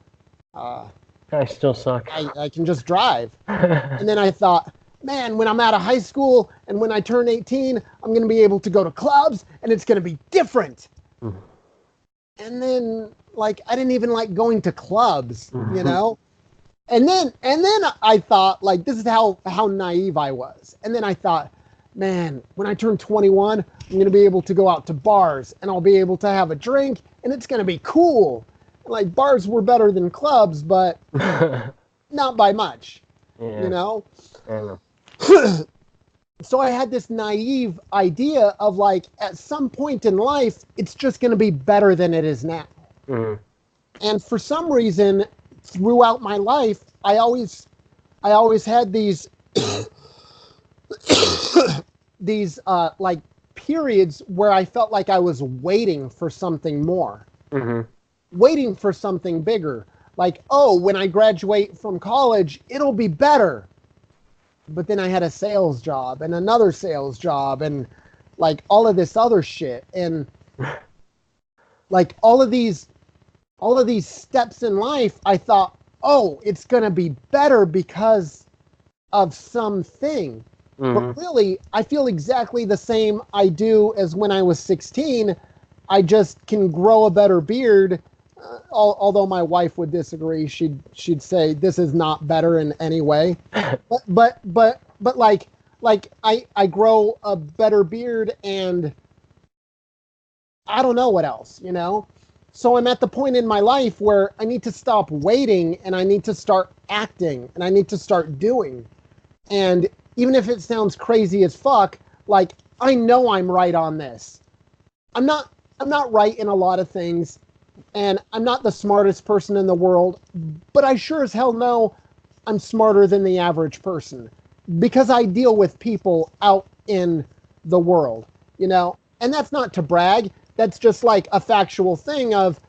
I still suck. I can just drive. And then I thought, man, when I'm out of high school and when I turn 18, I'm going to be able to go to clubs and it's going to be different. Mm-hmm. And then, like, I didn't even like going to clubs, you know? And then I thought, like, this is how naive I was. And then I thought, man, when I turn 21, I'm going to be able to go out to bars and I'll be able to have a drink and it's going to be cool. And, like, bars were better than clubs, but not by much, Yeah. you know? I know. So I had this naive idea of, like, at some point in life, it's just going to be better than it is now. Mm-hmm. And for some reason, throughout my life, I always had these like periods where I felt like I was waiting for something more, waiting for something bigger. Like, oh, when I graduate from college, it'll be better. But then I had a sales job and another sales job and like all of this other shit. And like all of these steps in life, I thought, oh, it's going to be better because of something. But really, I feel exactly the same I do as when I was 16. I just can grow a better beard. Although my wife would disagree, she'd say this is not better in any way. But like I grow a better beard and I don't know what else, you know? So I'm at the point in my life where I need to stop waiting and I need to start acting and I need to start doing. And even if it sounds crazy as fuck, like I know I'm right on this. I'm not right in a lot of things and I'm not the smartest person in the world, but I sure as hell know I'm smarter than the average person because I deal with people out in the world, you know? And that's not to brag. That's just like a factual thing of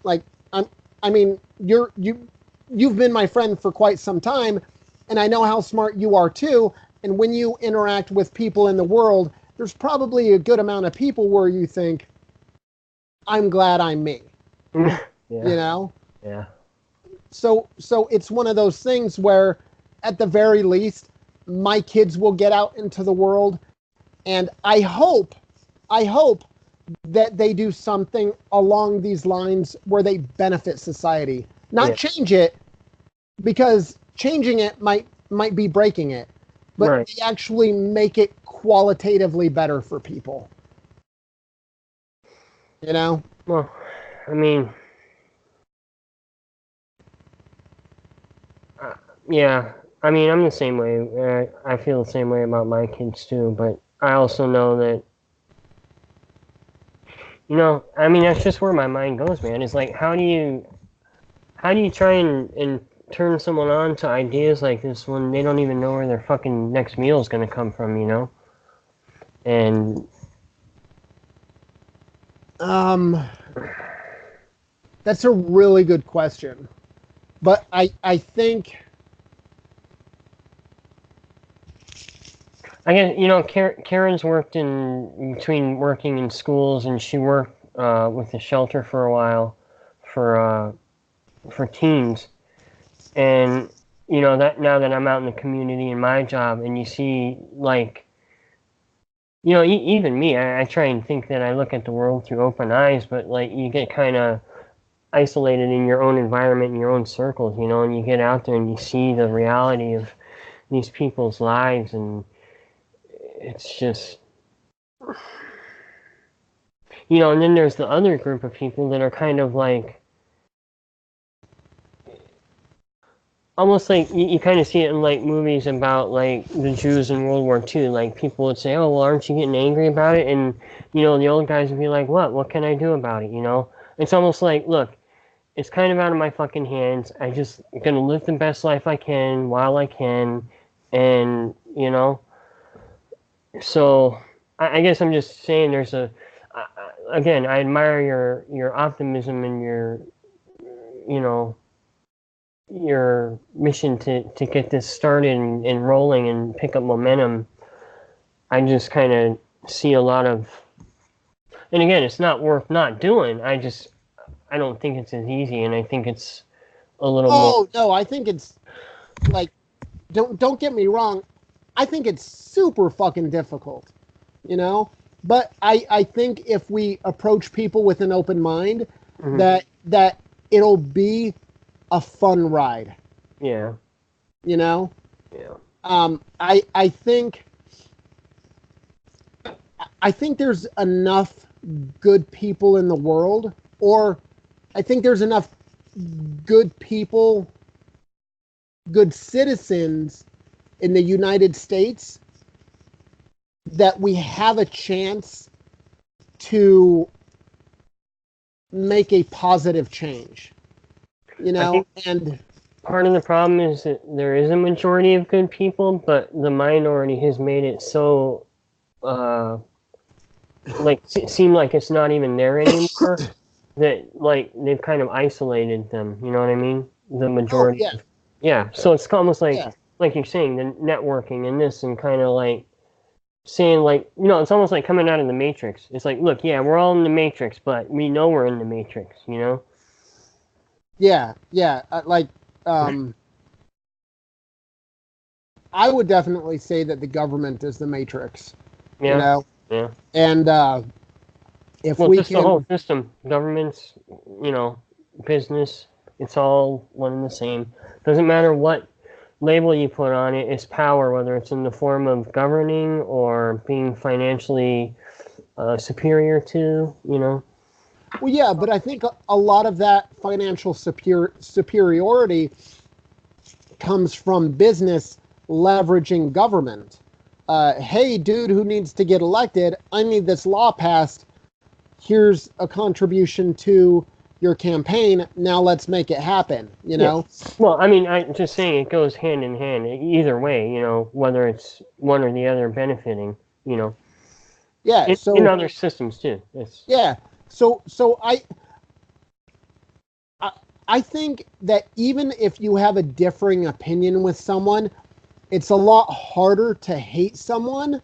like, I mean, you've been my friend for quite some time and I know how smart you are too. And when you interact with people in the world, there's probably a good amount of people where you think, I'm glad I'm me. Yeah. You know? Yeah. So it's one of those things where at the very least, my kids will get out into the world. And I hope that they do something along these lines where they benefit society. Not change it, because changing it might be breaking it. But they actually make it qualitatively better for people. You know? Well, I mean, yeah. I mean, I'm the same way. I feel the same way about my kids too. But I also know that, you know, I mean, that's just where my mind goes, man. It's like, how do you try and turn someone on to ideas like this when they don't even know where their fucking next meal is going to come from, you know? And that's a really good question. But I think I guess, you know, Karen's worked in between working in schools, and she worked with a shelter for a while for teens. And you know, that now that I'm out in the community in my job, and you see, like, you know, even me, I try and think that I look at the world through open eyes, but like you get kind of isolated in your own environment, in your own circles, you know, and you get out there and you see the reality of these people's lives, and it's just, you know, and then there's the other group of people that are kind of like, almost like you kind of see it in like movies about like the Jews in World War II. Like people would say, "Oh, well, aren't you getting angry about it?" And you know, the old guys would be like, "What? What can I do about it?" You know, it's almost like, look, it's kind of out of my fucking hands. I just gonna live the best life I can while I can, and you know. So I guess I'm just saying, there's a again, I admire your optimism and your, you know, your mission to get this started and rolling and pick up momentum, I just kind of see a lot of, and again, it's not worth not doing. I don't think it's as easy, and I think it's a little more. Oh no, I think it's like, don't get me wrong, I think it's super fucking difficult, you know. But I think if we approach people with an open mind, that it'll be a fun ride. Yeah. You know. Yeah. I think there's enough good people in the world, or I think there's enough good people, good citizens in the United States that we have a chance to make a positive change, you know. And part of the problem is that there is a majority of good people, but the minority has made it so seem like it's not even there anymore. That like they've kind of isolated them. You know what I mean? The majority. Oh, yeah. So it's almost like you're saying, the networking and this, and kind of like saying like, it's almost like coming out of the Matrix. It's like, look, yeah, we're all in the Matrix, but we know we're in the Matrix. You know? Yeah. I would definitely say that the government is the Matrix. Yeah. You know? Yeah. And if we just the whole system, governments, business, it's all one and the same. Doesn't matter what label you put on it, it's power, whether it's in the form of governing or being financially superior to, Well, yeah, but I think a lot of that financial superiority comes from business leveraging government. Hey, dude who needs to get elected, I need this law passed. Here's a contribution to your campaign. Now let's make it happen, you know? Well, I mean, I'm just saying it goes hand in hand either way, whether it's one or the other benefiting, Yeah. In other systems too. Yeah. So I think that even if you have a differing opinion with someone, it's a lot harder to hate someone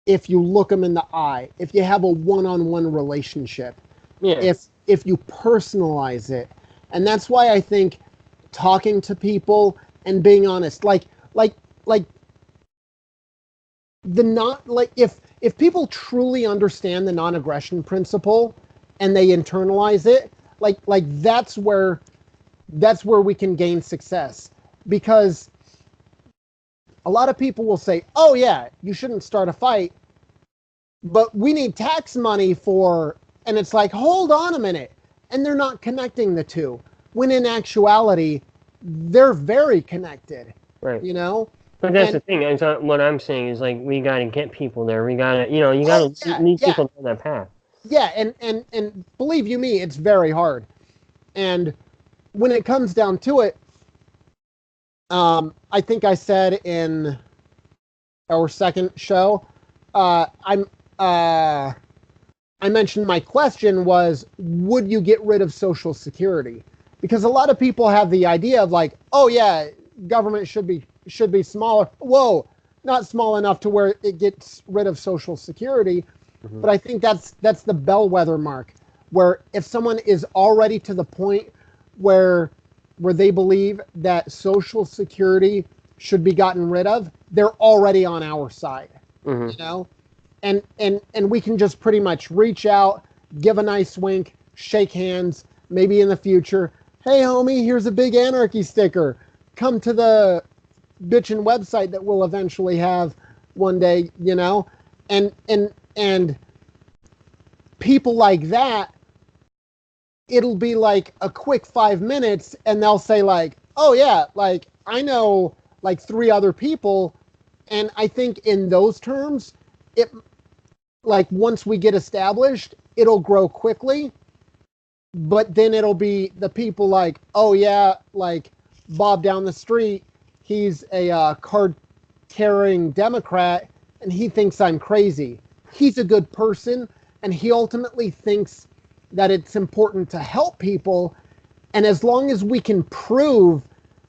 if you look them in the eye, if you have a one-on-one relationship, if you personalize it. And that's why I think talking to people and being honest, if people truly understand the non-aggression principle and they internalize it, that's where we can gain success. Because a lot of people will say, oh yeah, you shouldn't start a fight, but we need tax money for, and it's like, hold on a minute. And they're not connecting the two, when in actuality, they're very connected. Right. But that's the thing. What I'm saying is, like, we got to get people there. We got to, you got to lead people down that path. Yeah, and believe you me, it's very hard. And when it comes down to it, I think I said in our second show, I mentioned my question was, would you get rid of Social Security? Because a lot of people have the idea of like, oh yeah, government should be smaller. Whoa, not small enough to where it gets rid of Social Security. Mm-hmm. But I think that's the bellwether mark, where if someone is already to the point where they believe that Social Security should be gotten rid of, they're already on our side. Mm-hmm. And we can just pretty much reach out, give a nice wink, shake hands, maybe in the future, hey homie, here's a big anarchy sticker. Come to the bitchin' website that we'll eventually have one day, and people like that, it'll be like a quick 5 minutes and they'll say like, oh yeah, like I know like 3 other people. And I think in those terms, it, like once we get established, it'll grow quickly, but then it'll be the people like, oh yeah, like Bob down the street, he's a card-carrying Democrat, and he thinks I'm crazy. He's a good person, and he ultimately thinks that it's important to help people, And as long as we can prove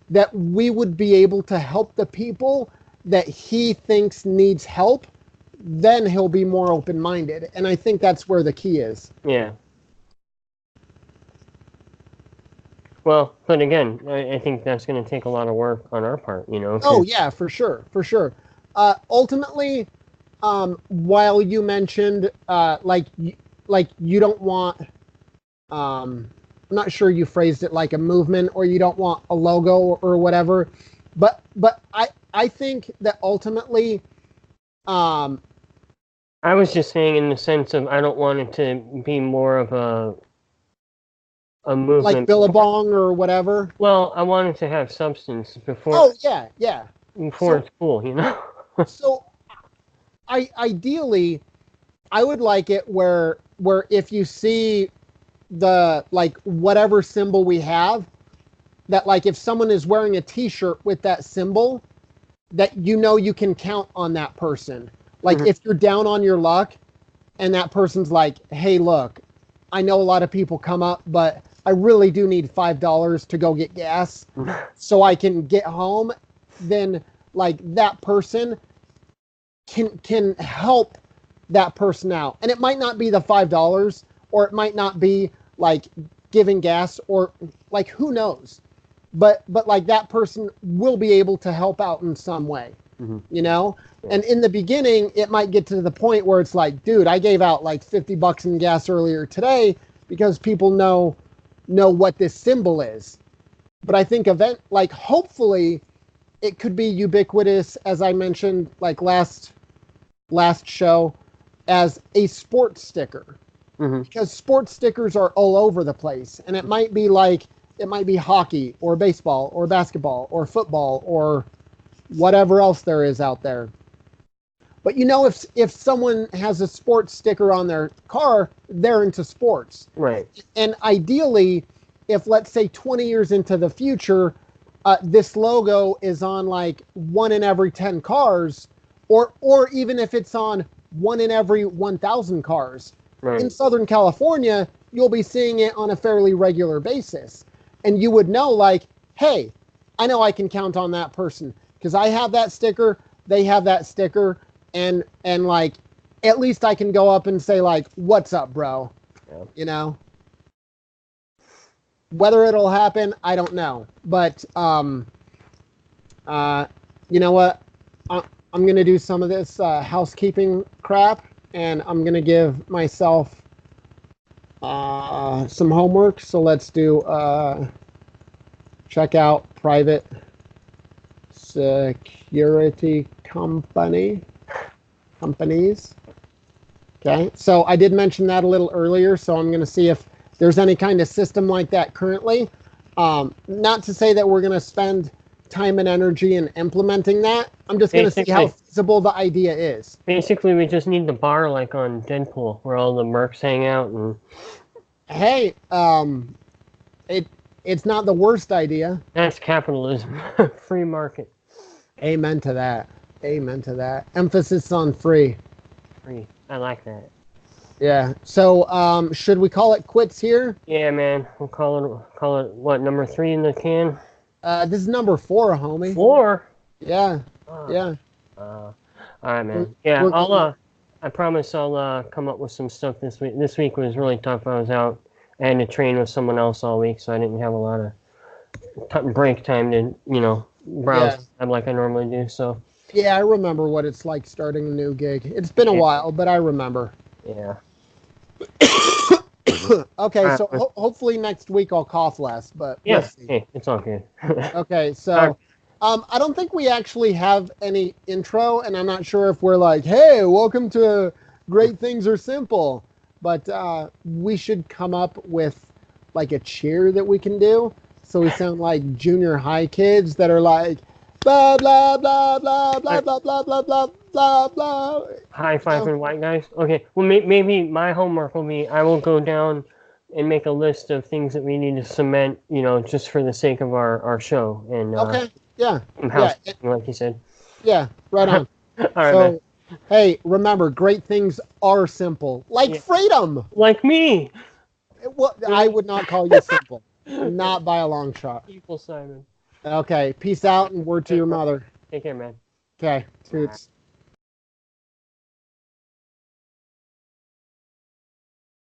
that we would be able to help the people that he thinks needs help, then he'll be more open-minded. And I think that's where the key is. Yeah. Well, but again, I think that's going to take a lot of work on our part, you know. Oh, yeah, for sure. Ultimately, while you mentioned, like you don't want, I'm not sure you phrased it like a movement, or you don't want a logo or whatever, but I think that ultimately, I was just saying in the sense of I don't want it to be more of a movement. Like Billabong or whatever. Well, I want it to have substance before. Oh, yeah. Before it's cool, you know. So, ideally, I would like it where if you see the, like, whatever symbol we have, that, like, if someone is wearing a T-shirt with that symbol, that you know you can count on that person. Like, if you're down on your luck and that person's like, hey, look, I know a lot of people come up, but I really do need $5 to go get gas so I can get home, then, like, that person can help that person out. And it might not be the $5, or it might not be, like, giving gas, or, like, who knows? But like, that person will be able to help out in some way, you know? And in the beginning, it might get to the point where it's like, dude, I gave out like $50 in gas earlier today because people know what this symbol is. But I think hopefully it could be ubiquitous, as I mentioned, like last show, as a sports sticker. Because sports stickers are all over the place. And it might be hockey or baseball or basketball or football or whatever else there is out there. But you know, if someone has a sports sticker on their car, they're into sports. Right. And ideally, if, let's say, 20 years into the future, this logo is on like 1 in every 10 cars, or even if it's on 1 in every 1,000 cars. Right. In Southern California, you'll be seeing it on a fairly regular basis. And you would know, like, hey, I know I can count on that person because I have that sticker, they have that sticker, and like, at least I can go up and say, like, what's up, bro? Yeah. You know? Whether it'll happen, I don't know. But, you know what? I'm going to do some of this housekeeping crap, and I'm going to give myself some homework. So let's do check out private security companies. Okay, so I did mention that a little earlier, so I'm going to see if there's any kind of system like that currently. Not to say that we're going to spend time and energy in implementing that. I'm just going to see how feasible the idea is. Basically, we just need the bar like on Deadpool, where all the mercs hang out. And hey, it's not the worst idea. That's capitalism. Free market. Amen to that. Amen to that. Emphasis on free. Free. I like that. Yeah. So, should we call it quits here? Yeah, man. We'll call it what, number 3 in the can? This is number 4, homie. 4? Yeah. Yeah. All right, man. Yeah, I promise I'll come up with some stuff this week. This week was really tough. I was out. I had to train with someone else all week, so I didn't have a lot of break time to, browse like I normally do. So. Yeah, I remember what it's like starting a new gig. It's been a while, but I remember. Yeah. Okay, so hopefully next week I'll cough less, but yeah, we'll see. Hey, it's all good. Okay, so I don't think we actually have any intro, and I'm not sure if we're like, hey, welcome to Great Things Are Simple, but we should come up with like a cheer that we can do, so we sound like junior high kids that are like, blah, blah, blah, blah, blah, blah, blah, blah, blah, blah, blah. High five and white guys? Okay, well, maybe my homework will be, I will go down and make a list of things that we need to cement, just for the sake of our show. And okay, yeah. Like you said. Yeah, right on. All right, man. Hey, remember, great things are simple. Like freedom. Like me. Well, I would not call you simple. Not by a long shot. Equal, Simon. Okay, peace out and word to your mother. Take care, man. Okay, toots.